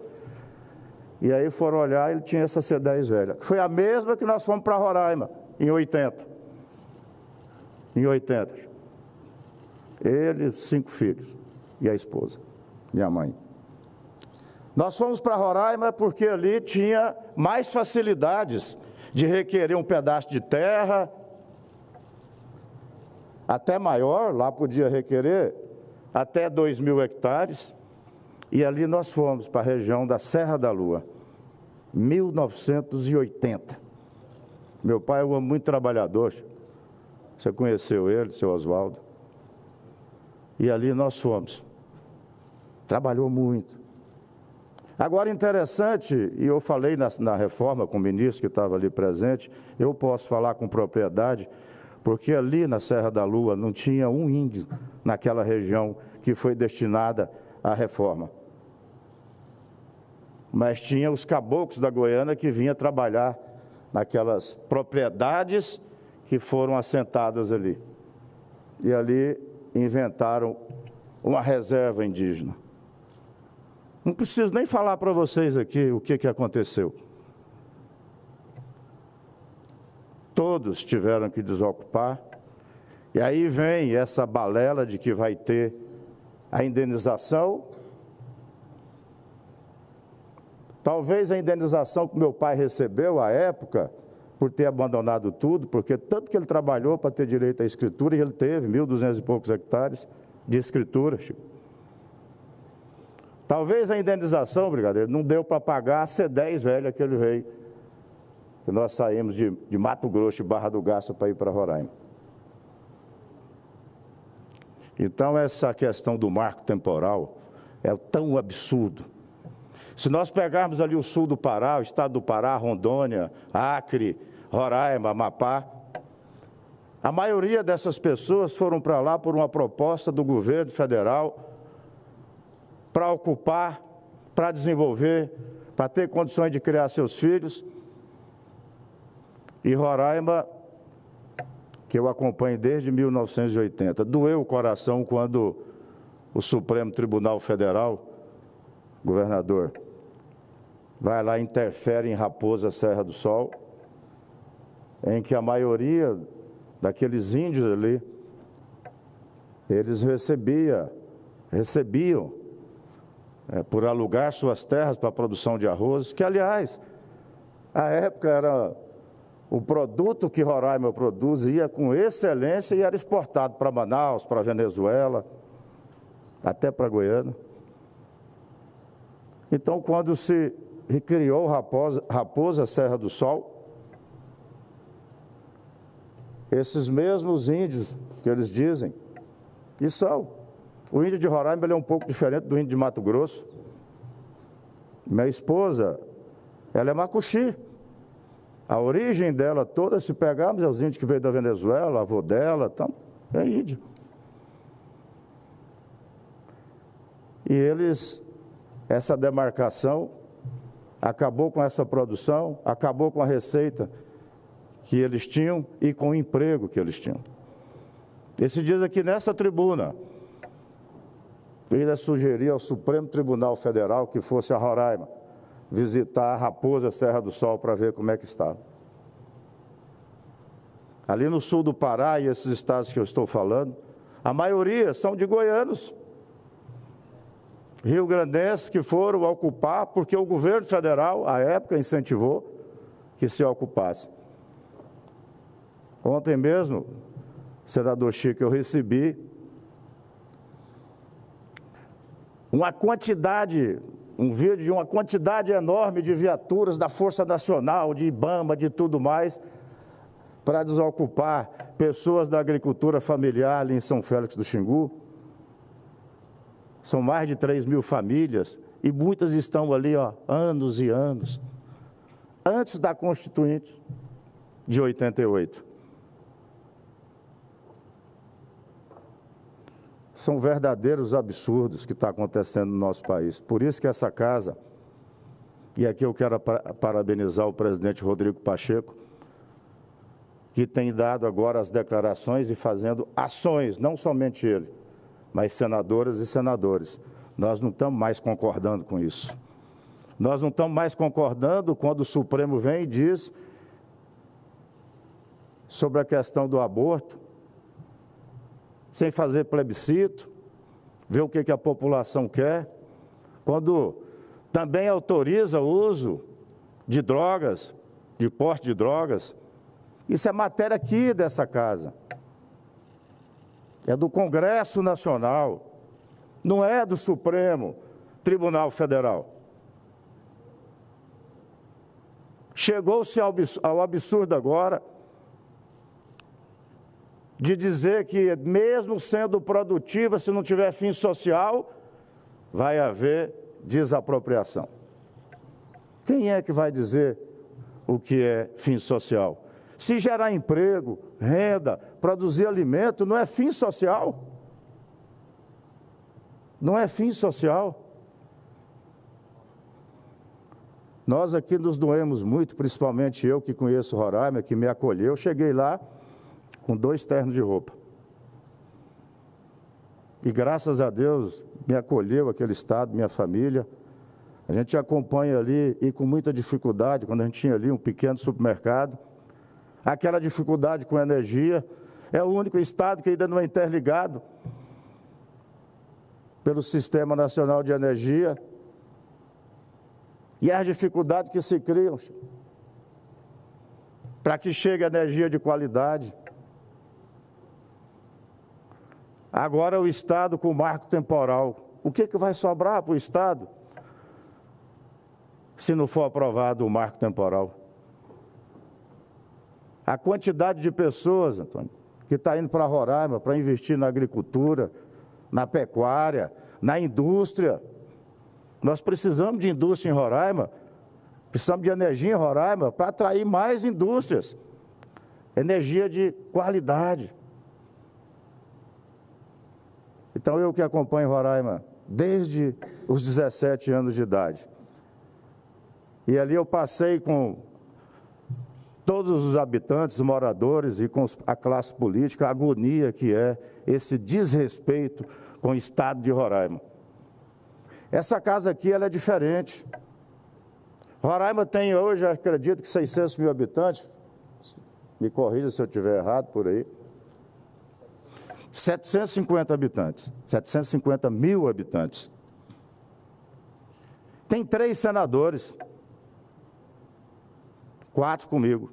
e aí foram olhar, ele tinha essa C10 velha. Foi a mesma que nós fomos para Roraima, em 80. Em 80. Ele, 5 filhos, e a esposa, minha mãe. Nós fomos para Roraima porque ali tinha mais facilidades de requerer um pedaço de terra, até maior, lá podia requerer até 2.000 hectares, e ali nós fomos para a região da Serra da Lua, 1980. Meu pai é um homem muito trabalhador, você conheceu ele, seu Oswaldo, e ali nós fomos. Trabalhou muito. Agora, interessante, e eu falei na reforma com o ministro que estava ali presente, eu posso falar com propriedade, porque ali na Serra da Lua não tinha um índio naquela região que foi destinada à reforma. Mas tinha os caboclos da Goiânia que vinham trabalhar naquelas propriedades que foram assentadas ali. E ali inventaram uma reserva indígena. Não preciso nem falar para vocês aqui o que aconteceu. Todos tiveram que desocupar, e aí vem essa balela de que vai ter a indenização. Talvez a indenização que meu pai recebeu à época, por ter abandonado tudo, porque tanto que ele trabalhou para ter direito à escritura, e ele teve 1.200 e poucos hectares de escritura, Chico. Talvez a indenização, brigadeiro, não deu para pagar a C10 velha que ele veio, que nós saímos de Mato Grosso e Barra do Garça para ir para Roraima. Então, essa questão do marco temporal é tão absurdo. Se nós pegarmos ali o sul do Pará, o estado do Pará, Rondônia, Acre, Roraima, Amapá, a maioria dessas pessoas foram para lá por uma proposta do governo federal para ocupar, para desenvolver, para ter condições de criar seus filhos. E Roraima, que eu acompanho desde 1980, doeu o coração quando o Supremo Tribunal Federal, governador, vai lá e interfere em Raposa, Serra do Sol, em que a maioria daqueles índios ali, eles recebiam por alugar suas terras para a produção de arroz, que, aliás, à época era o produto que Roraima produzia com excelência e era exportado para Manaus, para Venezuela, até para Goiânia. Então, quando se recriou Raposa, Serra do Sol, esses mesmos índios que eles dizem, e são. O índio de Roraima ele é um pouco diferente do índio de Mato Grosso. Minha esposa, ela é macuxi. A origem dela toda, se pegarmos, é os índios que veio da Venezuela, a avô dela, então, é índio. E eles, essa demarcação, acabou com essa produção, acabou com a receita que eles tinham e com o emprego que eles tinham. Esses dias aqui nessa tribuna, veio a sugerir ao Supremo Tribunal Federal que fosse a Roraima visitar a Raposa, Serra do Sol, para ver como é que estava. Ali no sul do Pará e esses estados que eu estou falando, a maioria são de goianos, rio-grandenses que foram ocupar porque o governo federal, à época, incentivou que se ocupasse. Ontem mesmo, senador Chico, eu recebi um vídeo de uma quantidade enorme de viaturas da Força Nacional, de IBAMA, de tudo mais, para desocupar pessoas da agricultura familiar ali em São Félix do Xingu. São mais de 3.000 famílias e muitas estão ali, anos e anos, antes da Constituinte de 88. São verdadeiros absurdos que está acontecendo no nosso país. Por isso que essa casa, e aqui eu quero parabenizar o presidente Rodrigo Pacheco, que tem dado agora as declarações e fazendo ações, não somente ele, mas senadoras e senadores. Nós não estamos mais concordando com isso. Nós não estamos mais concordando quando o Supremo vem e diz sobre a questão do aborto, sem fazer plebiscito, ver o que a população quer, quando também autoriza o uso de drogas, de porte de drogas. Isso é matéria aqui dessa casa. É do Congresso Nacional, não é do Supremo Tribunal Federal. Chegou-se ao absurdo agora de dizer que, mesmo sendo produtiva, se não tiver fim social, vai haver desapropriação. Quem é que vai dizer o que é fim social? Se gerar emprego, renda, produzir alimento, não é fim social? Não é fim social? Nós aqui nos doemos muito, principalmente eu que conheço Roraima, que me acolheu. Cheguei lá com 2 ternos de roupa. E graças a Deus me acolheu aquele estado, minha família. A gente acompanha ali e com muita dificuldade, quando a gente tinha ali um pequeno supermercado. Aquela dificuldade com energia. É o único estado que ainda não é interligado pelo Sistema Nacional de Energia. E as dificuldades que se criam para que chegue energia de qualidade. Agora o Estado com o marco temporal. O que vai sobrar para o Estado se não for aprovado o marco temporal? A quantidade de pessoas, Antônio, que está indo para Roraima para investir na agricultura, na pecuária, na indústria. Nós precisamos de indústria em Roraima, precisamos de energia em Roraima para atrair mais indústrias. Energia de qualidade. Então, eu que acompanho Roraima desde os 17 anos de idade. E ali eu passei com todos os habitantes, moradores e com a classe política, a agonia que é esse desrespeito com o estado de Roraima. Essa casa aqui, ela é diferente. Roraima tem hoje, acredito que 600 mil habitantes, me corrija se eu estiver errado por aí, 750 habitantes, 750 mil habitantes. Tem 3 senadores, 4 comigo.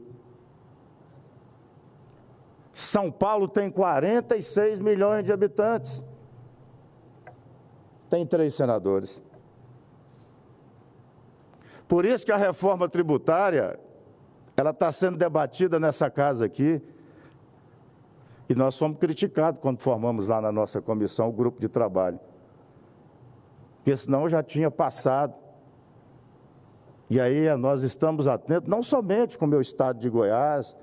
São Paulo tem 46 milhões de habitantes. Tem 3 senadores. Por isso que a reforma tributária, ela está sendo debatida nessa casa aqui, e nós fomos criticados quando formamos lá na nossa comissão o grupo de trabalho. Porque senão já tinha passado. E aí nós estamos atentos, não somente com o meu estado de Goiás,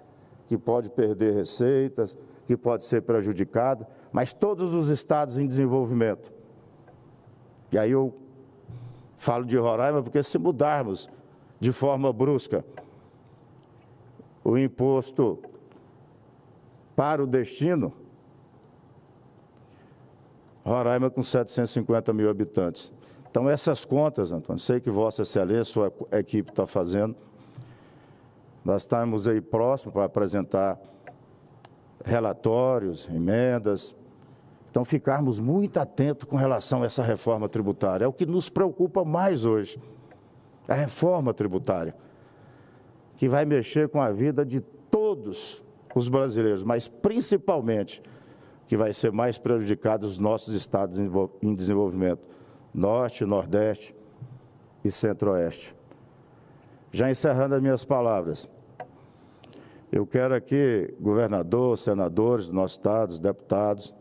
que pode perder receitas, que pode ser prejudicado, mas todos os estados em desenvolvimento. E aí eu falo de Roraima porque se mudarmos de forma brusca o imposto para o destino, Roraima com 750 mil habitantes. Então essas contas, Antônio, sei que Vossa Excelência, sua equipe está fazendo, nós estamos aí próximos para apresentar relatórios, emendas. Então, ficarmos muito atentos com relação a essa reforma tributária. É o que nos preocupa mais hoje. A reforma tributária, que vai mexer com a vida de todos os brasileiros, mas principalmente que vai ser mais prejudicado os nossos estados em desenvolvimento, Norte, Nordeste e Centro-Oeste. Já encerrando as minhas palavras, eu quero aqui, governador, senadores do nosso estado, os deputados,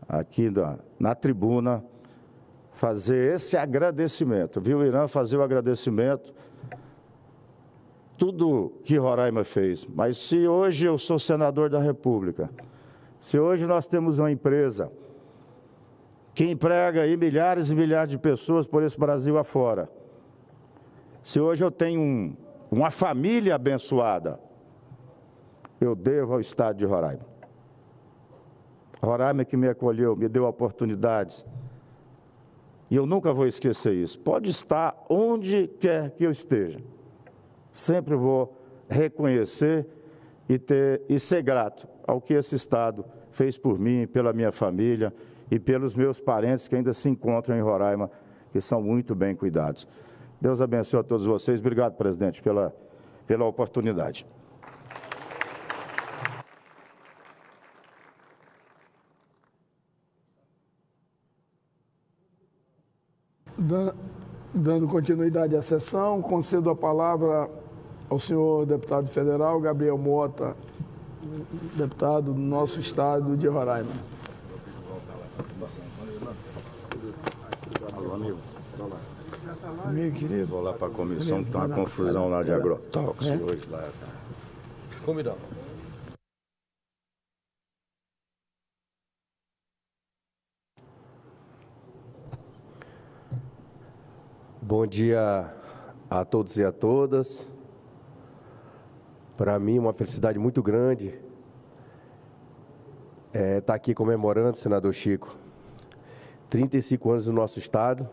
aqui na tribuna, fazer esse agradecimento. Viu, Irã, fazer o agradecimento, tudo que Roraima fez. Mas se hoje eu sou senador da República, se hoje nós temos uma empresa que emprega aí milhares e milhares de pessoas por esse Brasil afora, se hoje eu tenho uma família abençoada, eu devo ao Estado de Roraima. Roraima que me acolheu, me deu oportunidades. E eu nunca vou esquecer isso. Pode estar onde quer que eu esteja. Sempre vou reconhecer e ser grato ao que esse Estado fez por mim, pela minha família e pelos meus parentes que ainda se encontram em Roraima, que são muito bem cuidados. Deus abençoe a todos vocês. Obrigado, presidente, pela oportunidade. Dando continuidade à sessão, concedo a palavra ao senhor deputado federal Gabriel Mota, deputado do nosso estado de Roraima. Alô, amigo. Amigo querido. Vou lá para a comissão, que está uma confusão lá de agrotóxicos hoje lá. Tá. Combinado. Bom dia a todos e a todas. Para mim, uma felicidade muito grande estar aqui comemorando, senador Chico, 35 anos no nosso estado.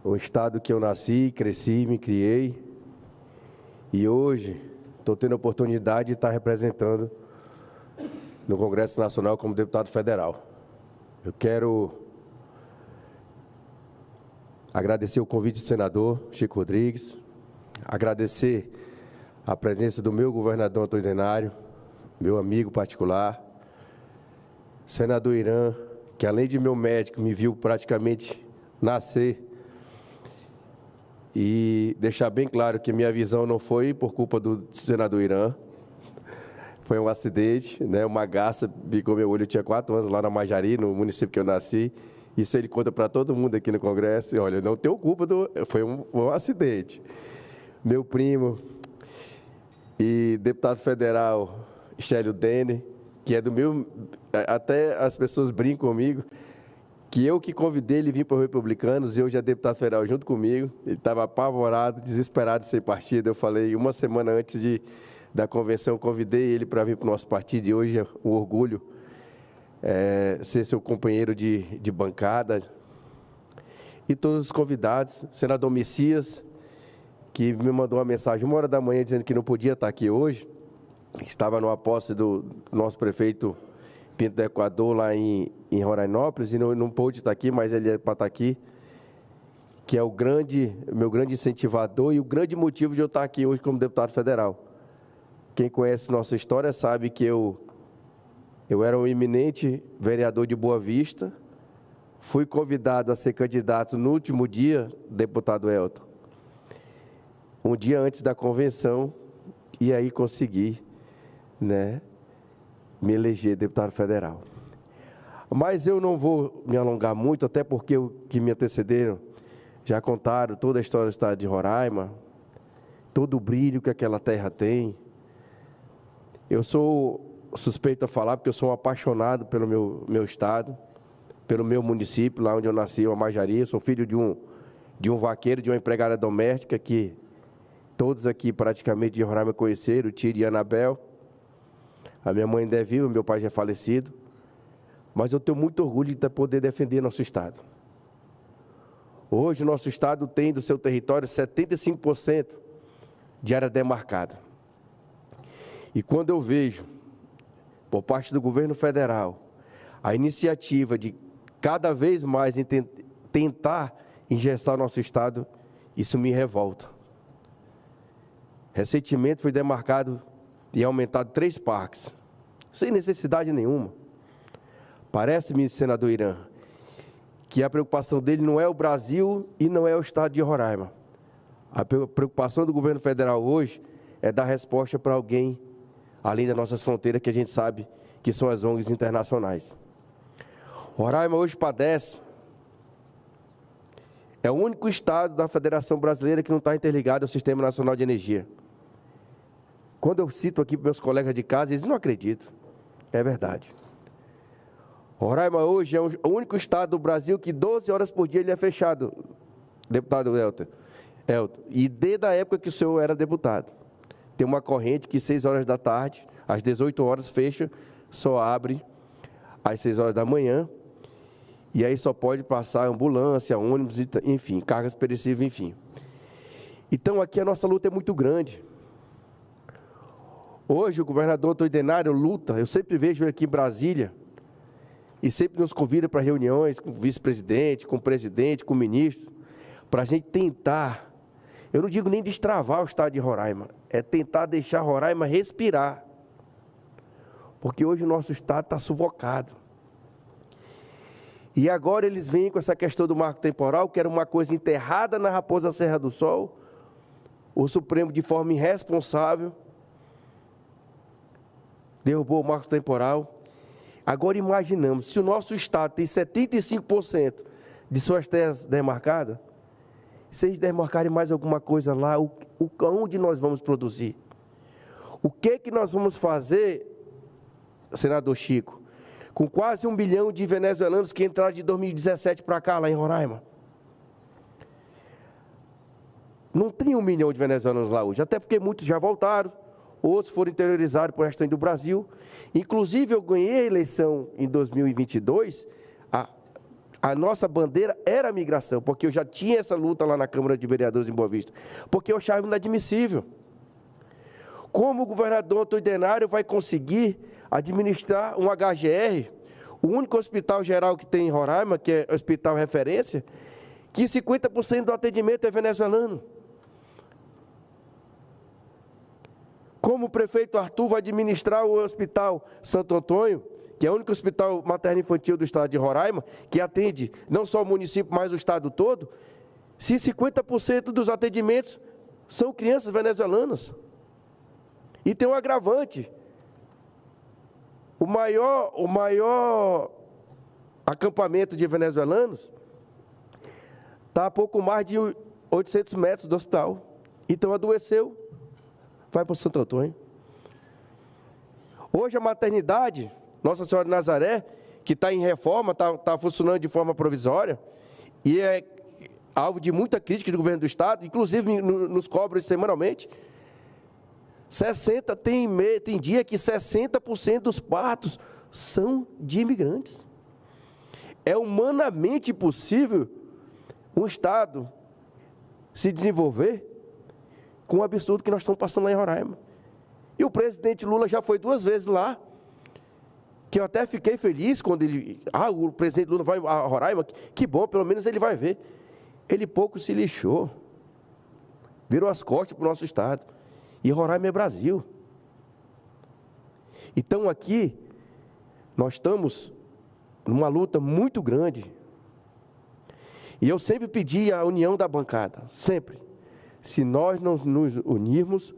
O estado que eu nasci, cresci, me criei. E hoje estou tendo a oportunidade de estar representando no Congresso Nacional como deputado federal. Eu quero agradecer o convite do senador Chico Rodrigues, agradecer a presença do meu governador Antônio Denário, meu amigo particular, senador Irã, que além de meu médico, me viu praticamente nascer, e deixar bem claro que minha visão não foi por culpa do senador Irã, foi um acidente, né? Uma garça picou meu olho, eu tinha 4 anos lá na Majari, no município que eu nasci. Isso ele conta para todo mundo aqui no Congresso. E, olha, não tenho culpa, foi um acidente. Meu primo e deputado federal, Stélio Denner, que é do meu... Até as pessoas brincam comigo, que eu que convidei ele vir para os Republicanos, e hoje é deputado federal junto comigo. Ele estava apavorado, desesperado de ser partido. Eu falei, uma semana antes da convenção, convidei ele para vir para o nosso partido, e hoje é um orgulho ser seu companheiro de bancada. E todos os convidados, senador Messias, que me mandou uma mensagem 1h da manhã dizendo que não podia estar aqui hoje, estava numa posse do nosso prefeito Pinto do Equador, lá em Rorainópolis, e não pôde estar aqui, mas ele é para estar aqui, que é meu grande incentivador e o grande motivo de eu estar aqui hoje como deputado federal. Quem conhece nossa história sabe que eu era um eminente vereador de Boa Vista, fui convidado a ser candidato no último dia, deputado Elton, um dia antes da convenção, e aí consegui, né, me eleger deputado federal. Mas eu não vou me alongar muito, até porque os que me antecederam já contaram toda a história do estado de Roraima, todo o brilho que aquela terra tem. Eu sou suspeito a falar, porque eu sou um apaixonado pelo meu estado, pelo meu município, lá onde eu nasci, a Majari. Eu sou filho de um vaqueiro, de uma empregada doméstica, que todos aqui praticamente de Roraima conheceram, o Tiro e a Anabel. A minha mãe ainda é viva, meu pai já é falecido. Mas eu tenho muito orgulho de poder defender nosso estado. Hoje, o nosso estado tem do seu território 75% de área demarcada. E quando eu vejo, por parte do governo federal, a iniciativa de cada vez mais tentar engessar nosso estado, isso me revolta. Recentemente foi demarcado e aumentado 3 parques, sem necessidade nenhuma. Parece-me, senador Irã, que a preocupação dele não é o Brasil e não é o estado de Roraima. A preocupação do governo federal hoje é dar resposta para alguém além das nossas fronteiras, que a gente sabe que são as ONGs internacionais. Roraima hoje padece, é o único estado da Federação Brasileira que não está interligado ao Sistema Nacional de Energia. Quando eu cito aqui para meus colegas de casa, eles não acreditam. É verdade. Roraima hoje é o único estado do Brasil que 12 horas por dia ele é fechado, deputado Elton. E desde a época que o senhor era deputado. tem uma corrente que 6 horas da tarde, às 18 horas fecha, só abre às 6 horas da manhã, e aí só pode passar ambulância, ônibus, enfim, cargas perecíveis, enfim. Então, aqui a nossa luta é muito grande. Hoje, o governador Antônio Denário luta, eu sempre vejo ele aqui em Brasília, e sempre nos convida para reuniões com o vice-presidente, com o presidente, com o ministro, para a gente tentar, eu não digo nem destravar o estado de Roraima, é tentar deixar Roraima respirar. Porque hoje o nosso estado está sufocado. E agora eles vêm com essa questão do marco temporal, que era uma coisa enterrada na Raposa Serra do Sol, o Supremo, de forma irresponsável, derrubou o marco temporal. Agora imaginamos, se o nosso estado tem 75% de suas terras demarcadas, se eles demarcarem mais alguma coisa lá, onde nós vamos produzir? O que nós vamos fazer, senador Chico, com quase 1 bilhão de venezuelanos que entraram de 2017 para cá, lá em Roraima? Não tem 1 milhão de venezuelanos lá hoje, até porque muitos já voltaram, outros foram interiorizados por restante do Brasil. Inclusive, eu ganhei a eleição em 2022, a nossa bandeira era a migração, porque eu já tinha essa luta lá na Câmara de Vereadores em Boa Vista, porque eu achava inadmissível. Como o governador Antônio Denário vai conseguir administrar um HGR, o único hospital geral que tem em Roraima, que é o hospital referência, que 50% do atendimento é venezuelano? Como o prefeito Arthur vai administrar o Hospital Santo Antônio, que é o único hospital materno-infantil do estado de Roraima, que atende não só o município, mas o estado todo, se 50% dos atendimentos são crianças venezuelanas? E tem um agravante. O maior acampamento de venezuelanos está a pouco mais de 800 metros do hospital. Então adoeceu, vai para o Santo Antônio. Hoje a maternidade Nossa Senhora de Nazaré, que está em reforma, está funcionando de forma provisória, e é alvo de muita crítica do governo do estado, inclusive nos cobra semanalmente. Tem dia que 60% dos partos são de imigrantes. É humanamente possível um estado se desenvolver com o absurdo que nós estamos passando lá em Roraima. E o presidente Lula já foi 2 vezes lá, que eu até fiquei feliz quando ele... o presidente Lula vai a Roraima, que bom, pelo menos ele vai ver. Ele pouco se lixou, virou as costas para o nosso estado. E Roraima é Brasil. Então aqui, nós estamos numa luta muito grande. E eu sempre pedi a união da bancada, sempre. Se nós não nos unirmos,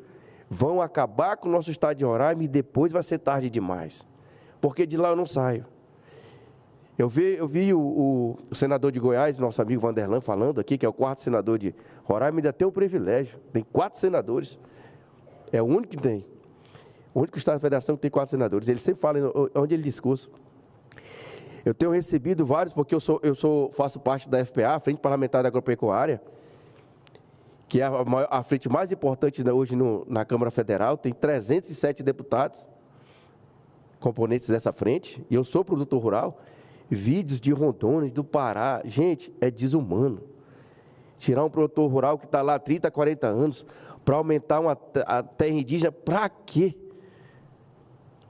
vão acabar com o nosso estado de Roraima e depois vai ser tarde demais. Porque de lá eu não saio. Eu vi o senador de Goiás, nosso amigo Vanderlan, falando aqui, que é o 4º senador de Roraima, ainda tem um privilégio. Tem 4 senadores. É o único que tem. O único estado da federação que tem 4 senadores. Ele sempre fala onde ele discursa. Eu tenho recebido vários, porque eu faço parte da FPA, a Frente Parlamentar da Agropecuária, que é a frente mais importante hoje na Câmara Federal, tem 307 deputados, componentes dessa frente, e eu sou produtor rural. Vídeos de Rondônia, do Pará, gente, é desumano. Tirar um produtor rural que está lá há 30, 40 anos, para aumentar a terra indígena, para quê?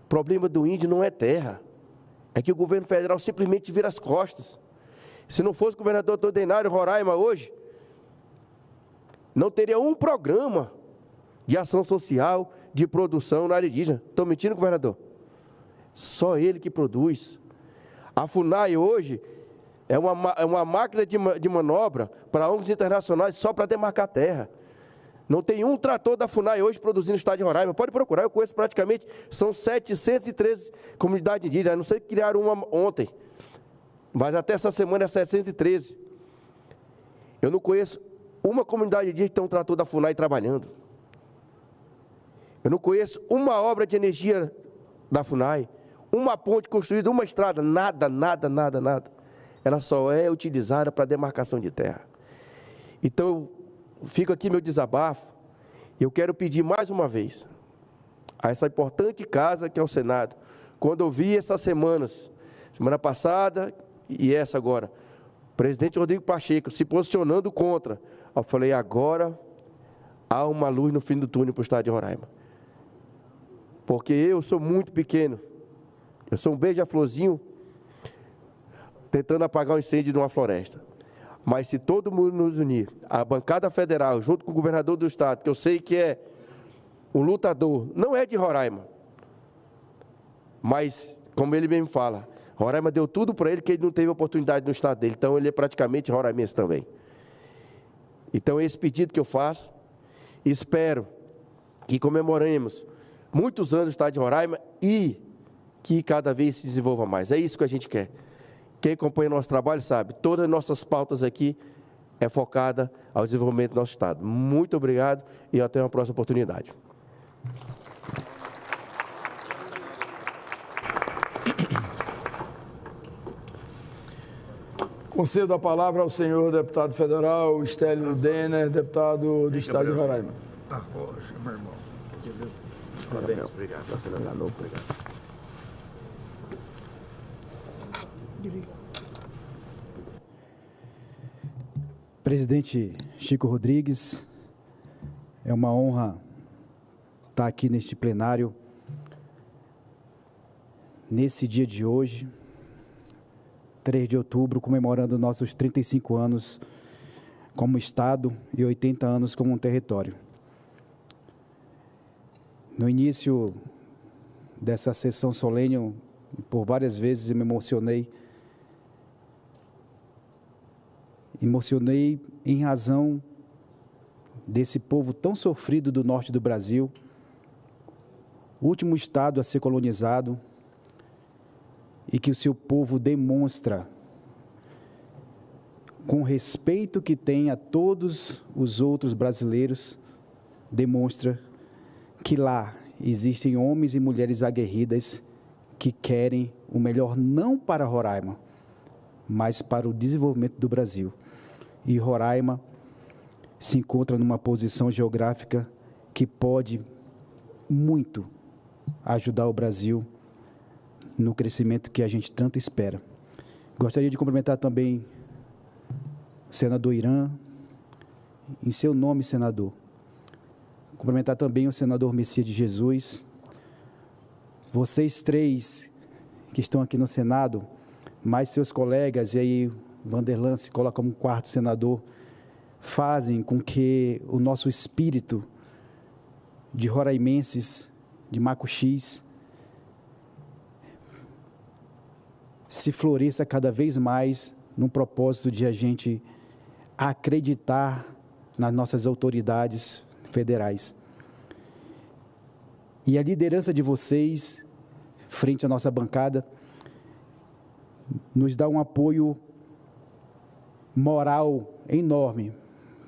O problema do índio não é terra, é que o governo federal simplesmente vira as costas. Se não fosse o governador Antônio Denário, Roraima hoje não teria um programa de ação social, de produção na área indígena. Estou mentindo, governador? Só ele que produz. A FUNAI hoje é uma máquina de manobra para ONGs internacionais só para demarcar terra. Não tem um trator da FUNAI hoje produzindo no estado de Roraima. Pode procurar, eu conheço praticamente, são 713 comunidades indígenas. Eu não sei que criaram uma ontem, mas até essa semana é 713. Eu não conheço uma comunidade indígena que tem um trator da FUNAI trabalhando. Eu não conheço uma obra de energia da FUNAI, uma ponte construída, uma estrada, nada. Ela só é utilizada para demarcação de terra. Então, fica aqui meu desabafo, Eu quero pedir mais uma vez a essa importante casa que é o Senado, quando eu vi essas semanas, semana passada e essa agora, o presidente Rodrigo Pacheco se posicionando contra, eu falei, agora há uma luz no fim do túnel para o estado de Roraima. Porque eu sou muito pequeno, eu sou um beija-florzinho tentando apagar o incêndio de uma floresta. Mas se todo mundo nos unir, a bancada federal, junto com o governador do estado, que eu sei que é um lutador, não é de Roraima, mas, como ele mesmo fala, Roraima deu tudo para ele, que ele não teve oportunidade no estado dele, então ele é praticamente roraimense também. Então, esse pedido que eu faço, espero que comemoremos muitos anos do estado de Roraima e que cada vez se desenvolva mais. É isso que a gente quer. Quem acompanha o nosso trabalho sabe, todas as nossas pautas aqui é focada ao desenvolvimento do nosso estado. Muito obrigado e até uma próxima oportunidade. Concedo a palavra ao senhor deputado federal Estélio Denner, deputado do estado de Roraima. Rocha, meu irmão. Parabéns. Obrigado, senador. Obrigado. Presidente Chico Rodrigues, é uma honra estar aqui neste plenário, nesse dia de hoje, 3 de outubro, comemorando nossos 35 anos como Estado e 80 anos como um território. No início dessa sessão solene, por várias vezes eu me emocionei em razão desse povo tão sofrido do norte do Brasil, último estado a ser colonizado, e que o seu povo demonstra, com respeito que tem a todos os outros brasileiros, demonstra que lá existem homens e mulheres aguerridas que querem o melhor não para Roraima, mas para o desenvolvimento do Brasil. E Roraima se encontra numa posição geográfica que pode muito ajudar o Brasil no crescimento que a gente tanto espera. Gostaria de cumprimentar também o senador Irã, em seu nome, senador. Cumprimentar também o senador Messias de Jesus. Vocês três que estão aqui no Senado, mais seus colegas, e aí Vanderlan se coloca como 4º senador, fazem com que o nosso espírito de roraimenses, de Macuxis, se floresça cada vez mais num propósito de a gente acreditar nas nossas autoridades federais. E a liderança de vocês, frente à nossa bancada, nos dá um apoio moral enorme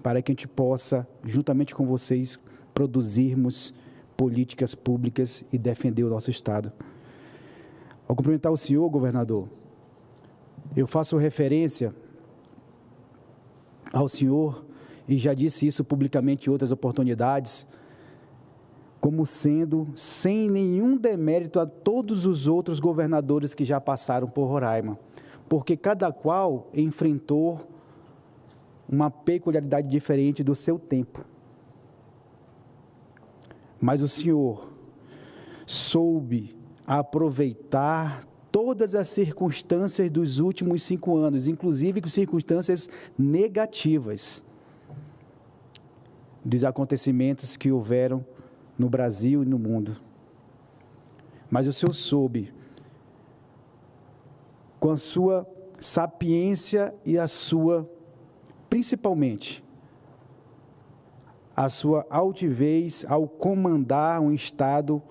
para que a gente possa, juntamente com vocês, produzirmos políticas públicas e defender o nosso Estado. Ao cumprimentar o senhor, governador, eu faço referência ao senhor, e já disse isso publicamente em outras oportunidades, como sendo sem nenhum demérito a todos os outros governadores que já passaram por Roraima, porque cada qual enfrentou uma peculiaridade diferente do seu tempo. Mas o senhor soube aproveitar todas as circunstâncias dos últimos 5 anos, inclusive circunstâncias negativas dos acontecimentos que houveram no Brasil e no mundo. Mas o senhor soube, com a sua sapiência e a sua, principalmente, a sua altivez ao comandar um Estado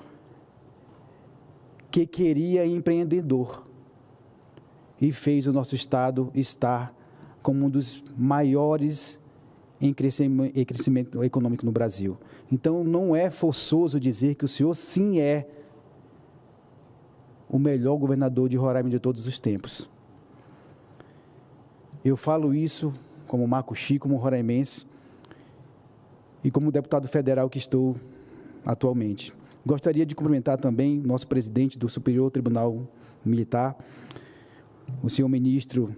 que queria empreendedor e fez o nosso Estado estar como um dos maiores em crescimento econômico no Brasil. Então, não é forçoso dizer que o senhor, sim, é o melhor governador de Roraima de todos os tempos. Eu falo isso como macuxi, como roraimense, e como deputado federal que estou atualmente. Gostaria de cumprimentar também o nosso presidente do Superior Tribunal Militar, o senhor ministro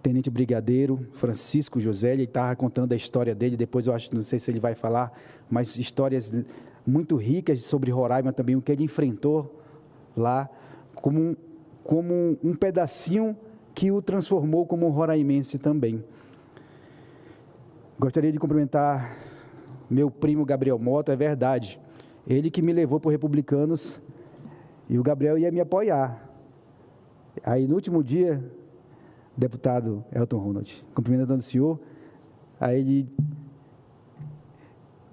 Tenente Brigadeiro Francisco José. Ele estava contando a história dele, depois eu acho, não sei se ele vai falar, mas histórias muito ricas sobre Roraima também, o que ele enfrentou lá, como um pedacinho que o transformou como roraimense também. Gostaria de cumprimentar meu primo Gabriel Mota, é verdade, ele que me levou para os Republicanos, e o Gabriel ia me apoiar. Aí, no último dia, deputado Elton Ronald, cumprimentando o senhor, aí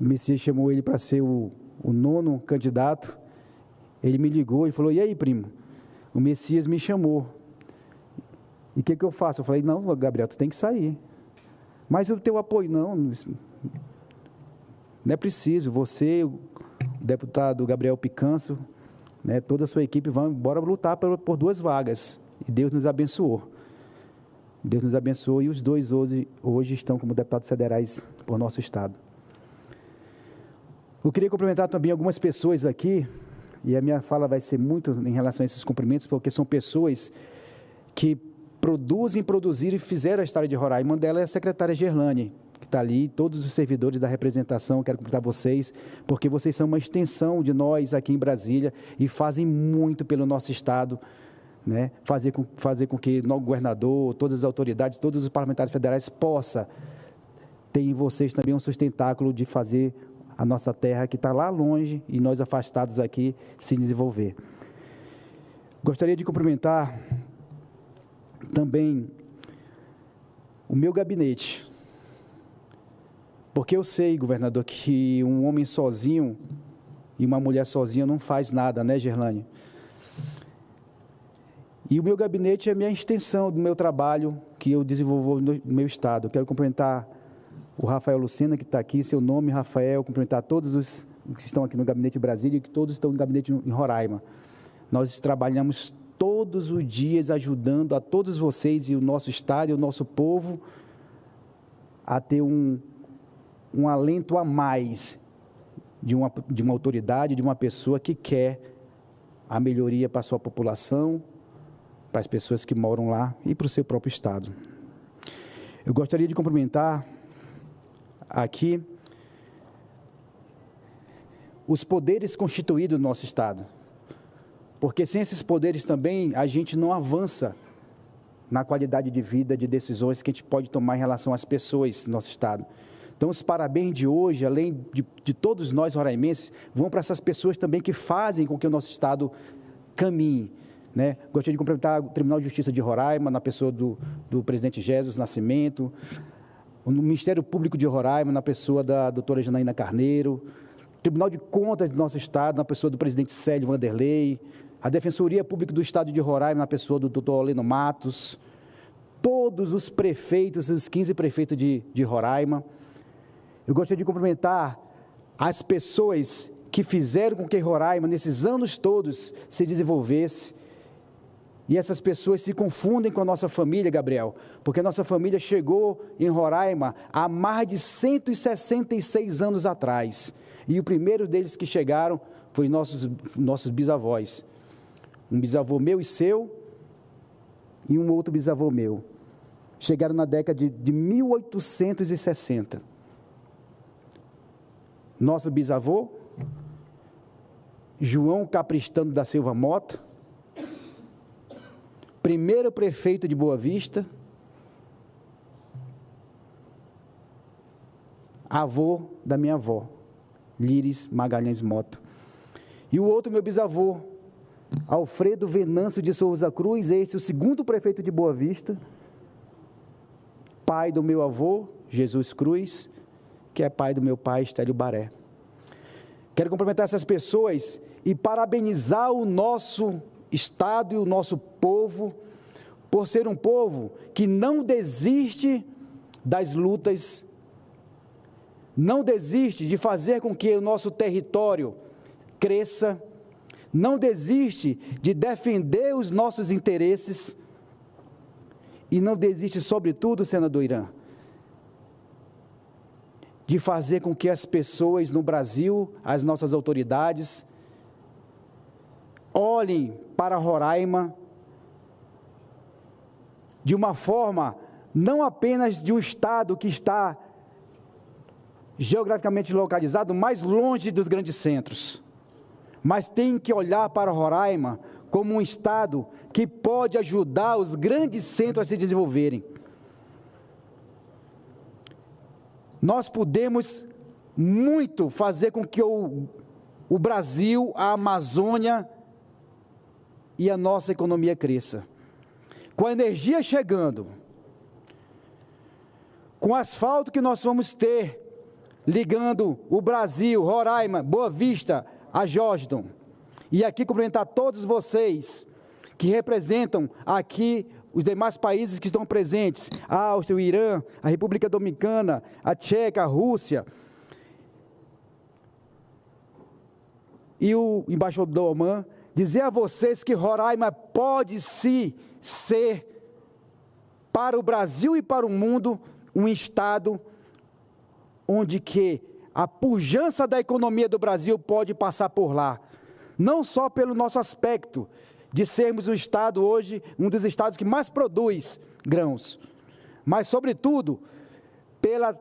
o Messias chamou ele para ser o 9º candidato, ele me ligou e falou: e aí, primo, o Messias me chamou, e o que eu faço? Eu falei: não, Gabriel, tu tem que sair. Mas o teu apoio, não é preciso, você, o deputado Gabriel Picanso, né, toda a sua equipe, vão embora lutar por 2 vagas, e Deus nos abençoou. Deus nos abençoou, e os 2 hoje estão como deputados federais por nosso estado. Eu queria cumprimentar também algumas pessoas aqui, e a minha fala vai ser muito em relação a esses cumprimentos, porque são pessoas que produziram e fizeram a história de Roraima. Uma delas é a secretária Gerlane, que está ali, todos os servidores da representação. Quero cumprimentar vocês, porque vocês são uma extensão de nós aqui em Brasília e fazem muito pelo nosso estado, né? Fazer com que o governador, todas as autoridades, todos os parlamentares federais possam ter em vocês também um sustentáculo de fazer a nossa terra, que está lá longe, e nós afastados aqui, se desenvolver. Gostaria de cumprimentar também o meu gabinete, porque eu sei, governador, que um homem sozinho e uma mulher sozinha não faz nada, né, Gerlane? E o meu gabinete é a minha extensão do meu trabalho que eu desenvolvo no meu estado. Eu quero cumprimentar o Rafael Lucena, que está aqui, seu nome, Rafael, cumprimentar todos os que estão aqui no Gabinete Brasília e que todos estão no Gabinete em Roraima. Nós trabalhamos todos os dias ajudando a todos vocês e o nosso estado e o nosso povo a ter um alento a mais de uma autoridade, de uma pessoa que quer a melhoria para a sua população, para as pessoas que moram lá e para o seu próprio estado. Eu gostaria de cumprimentar aqui os poderes constituídos do nosso estado, porque sem esses poderes também a gente não avança na qualidade de vida, de decisões que a gente pode tomar em relação às pessoas do nosso estado. Então, os parabéns de hoje, além de todos nós roraimenses, vão para essas pessoas também que fazem com que o nosso estado caminhe, né? Gostaria de cumprimentar o Tribunal de Justiça de Roraima, na pessoa do presidente Jesus Nascimento, o Ministério Público de Roraima, na pessoa da doutora Janaína Carneiro, Tribunal de Contas do nosso estado, na pessoa do presidente Célio Vanderlei, a Defensoria Pública do Estado de Roraima, na pessoa do doutor Oleno Matos, todos os prefeitos, os 15 prefeitos de Roraima. Eu gostaria de cumprimentar as pessoas que fizeram com que Roraima, nesses anos todos, se desenvolvesse. E essas pessoas se confundem com a nossa família, Gabriel, porque a nossa família chegou em Roraima há mais de 166 anos atrás. E o primeiro deles que chegaram foi nossos bisavós. Um bisavô meu e seu, e um outro bisavô meu. Chegaram na década de 1860. Nosso bisavô, João Capristano da Silva Mota, primeiro prefeito de Boa Vista, avô da minha avó, Líris Magalhães Mota. E o outro, meu bisavô, Alfredo Venâncio de Souza Cruz, esse o segundo prefeito de Boa Vista, pai do meu avô, Jesus Cruz, que é pai do meu pai, Estélio Baré. Quero cumprimentar essas pessoas e parabenizar o nosso estado e o nosso povo, por ser um povo que não desiste das lutas, não desiste de fazer com que o nosso território cresça, não desiste de defender os nossos interesses e não desiste, sobretudo, senador Irã, de fazer com que as pessoas no Brasil, as nossas autoridades, olhem para Roraima de uma forma, não apenas de um estado que está geograficamente localizado mais longe dos grandes centros, mas tem que olhar para Roraima como um estado que pode ajudar os grandes centros a se desenvolverem. Nós podemos muito fazer com que o Brasil, a Amazônia e a nossa economia cresça. Com a energia chegando, com o asfalto que nós vamos ter, ligando o Brasil, Roraima, Boa Vista, a Jordan. E aqui cumprimentar todos vocês que representam aqui os demais países que estão presentes, a Áustria, o Irã, a República Dominicana, a Tcheca, a Rússia. E o embaixador Oman, dizer a vocês que Roraima pode sim ser, para o Brasil e para o mundo, um estado onde que a pujança da economia do Brasil pode passar por lá. Não só pelo nosso aspecto de sermos um estado hoje, um dos estados que mais produz grãos, mas, sobretudo, pela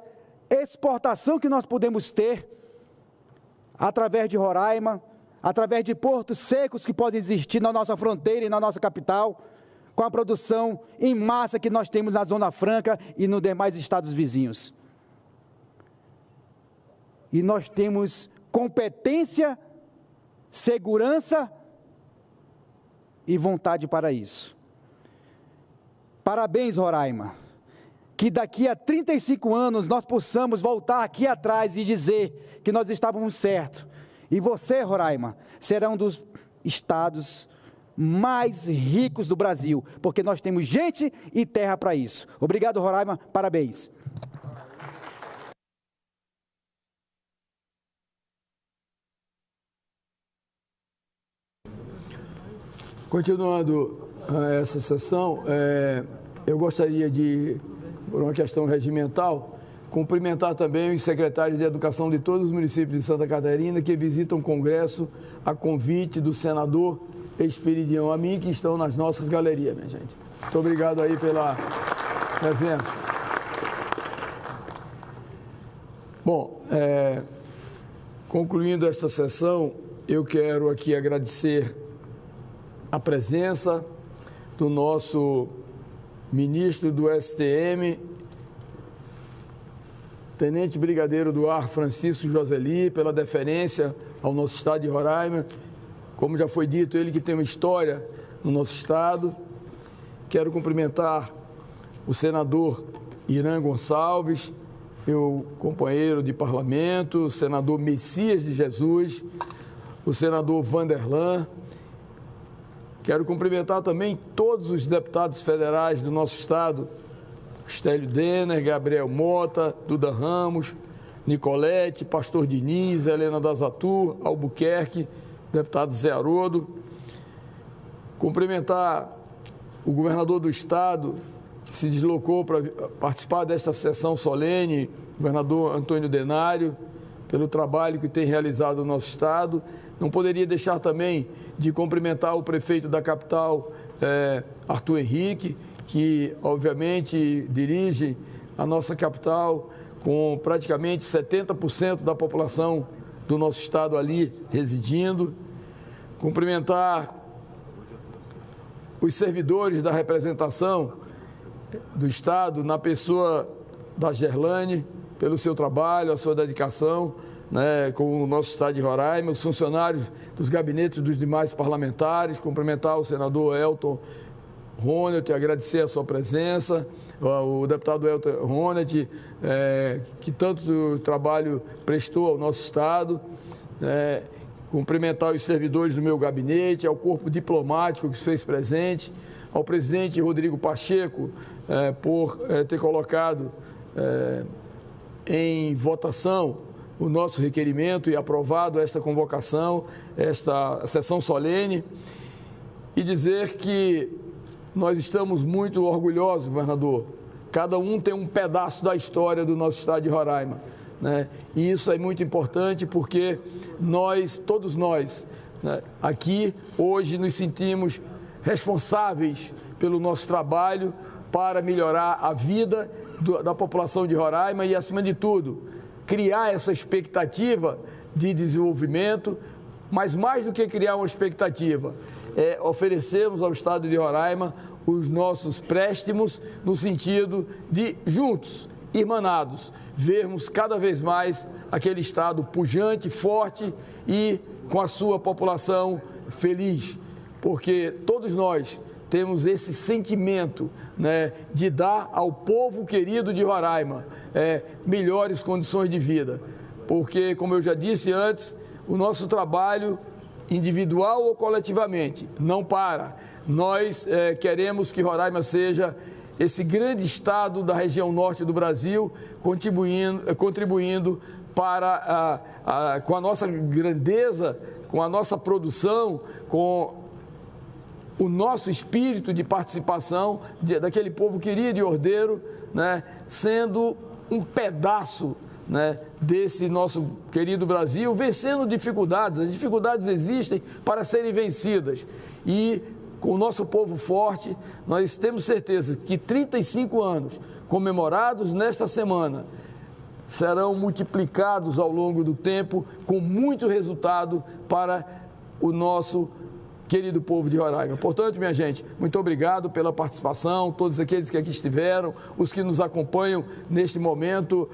exportação que nós podemos ter através de Roraima, através de portos secos que podem existir na nossa fronteira e na nossa capital, com a produção em massa que nós temos na Zona Franca e nos demais estados vizinhos. E nós temos competência, segurança e vontade para isso. Parabéns, Roraima. Que daqui a 35 anos nós possamos voltar aqui atrás e dizer que nós estávamos certos. E você, Roraima, será um dos estados mais ricos do Brasil, porque nós temos gente e terra para isso. Obrigado, Roraima, parabéns. Continuando essa sessão, eu gostaria de, por uma questão regimental, cumprimentar também os secretários de Educação de todos os municípios de Santa Catarina que visitam o Congresso a convite do senador Esperidião Amin, que estão nas nossas galerias, minha gente. Muito obrigado aí pela presença. Bom, concluindo esta sessão, eu quero aqui agradecer a presença do nosso ministro do STM, Tenente Brigadeiro do Ar Francisco Joseli, pela deferência ao nosso estado de Roraima. Como já foi dito, ele que tem uma história no nosso estado. Quero cumprimentar o senador Irã Gonçalves, meu companheiro de parlamento, o senador Messias de Jesus, o senador Vanderlan. Quero cumprimentar também todos os deputados federais do nosso estado, Stélio Denner, Gabriel Mota, Duda Ramos, Nicolete, Pastor Diniz, Helena Dazatur, Albuquerque, deputado Zé Arodo. Cumprimentar o governador do estado, que se deslocou para participar desta sessão solene, governador Antônio Denário, pelo trabalho que tem realizado no nosso estado. Não poderia deixar também de cumprimentar o prefeito da capital, Arthur Henrique, que obviamente dirige a nossa capital com praticamente 70% da população do nosso estado ali residindo. Cumprimentar os servidores da representação do estado, na pessoa da Gerlane, pelo seu trabalho, a sua dedicação, com o nosso estado de Roraima, os funcionários dos gabinetes dos demais parlamentares, cumprimentar o senador Elton Ronert, agradecer a sua presença, o deputado Elton Ronert, que tanto trabalho prestou ao nosso estado, cumprimentar os servidores do meu gabinete, ao corpo diplomático que se fez presente, ao presidente Rodrigo Pacheco, por ter colocado em votação o nosso requerimento e aprovado esta convocação, esta sessão solene, e dizer que nós estamos muito orgulhosos, governador. Cada um tem um pedaço da história do nosso estado de Roraima. né? E isso é muito importante porque todos nós, né, aqui hoje nos sentimos responsáveis pelo nosso trabalho para melhorar a vida da população de Roraima e, acima de tudo, criar essa expectativa de desenvolvimento, mas mais do que criar uma expectativa, oferecermos ao Estado de Roraima os nossos préstimos no sentido de, juntos, irmanados, vermos cada vez mais aquele Estado pujante, forte e com a sua população feliz, porque todos nós temos esse sentimento, né, de dar ao povo querido de Roraima melhores condições de vida, porque, como eu já disse antes, o nosso trabalho, individual ou coletivamente, não para. Nós queremos que Roraima seja esse grande estado da região norte do Brasil, contribuindo para com a nossa grandeza, com a nossa produção, com o nosso espírito de participação daquele povo querido e ordeiro, né, sendo um pedaço, né, desse nosso querido Brasil, vencendo dificuldades. As dificuldades existem para serem vencidas. E com o nosso povo forte, nós temos certeza que 35 anos comemorados nesta semana serão multiplicados ao longo do tempo com muito resultado para o nosso querido povo de Roraima. Portanto, minha gente, muito obrigado pela participação, todos aqueles que aqui estiveram, os que nos acompanham neste momento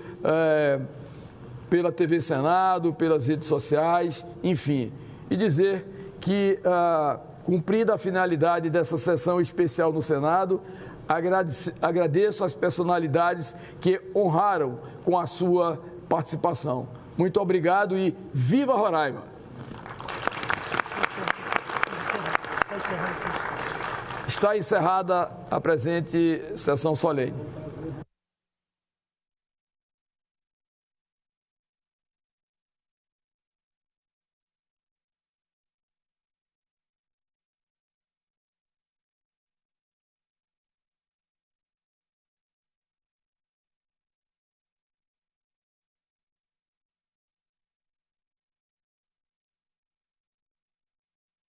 pela TV Senado, pelas redes sociais, enfim. E dizer que, cumprida a finalidade dessa sessão especial no Senado, agradeço as personalidades que honraram com a sua participação. Muito obrigado e viva Roraima! Está encerrada a presente sessão solene.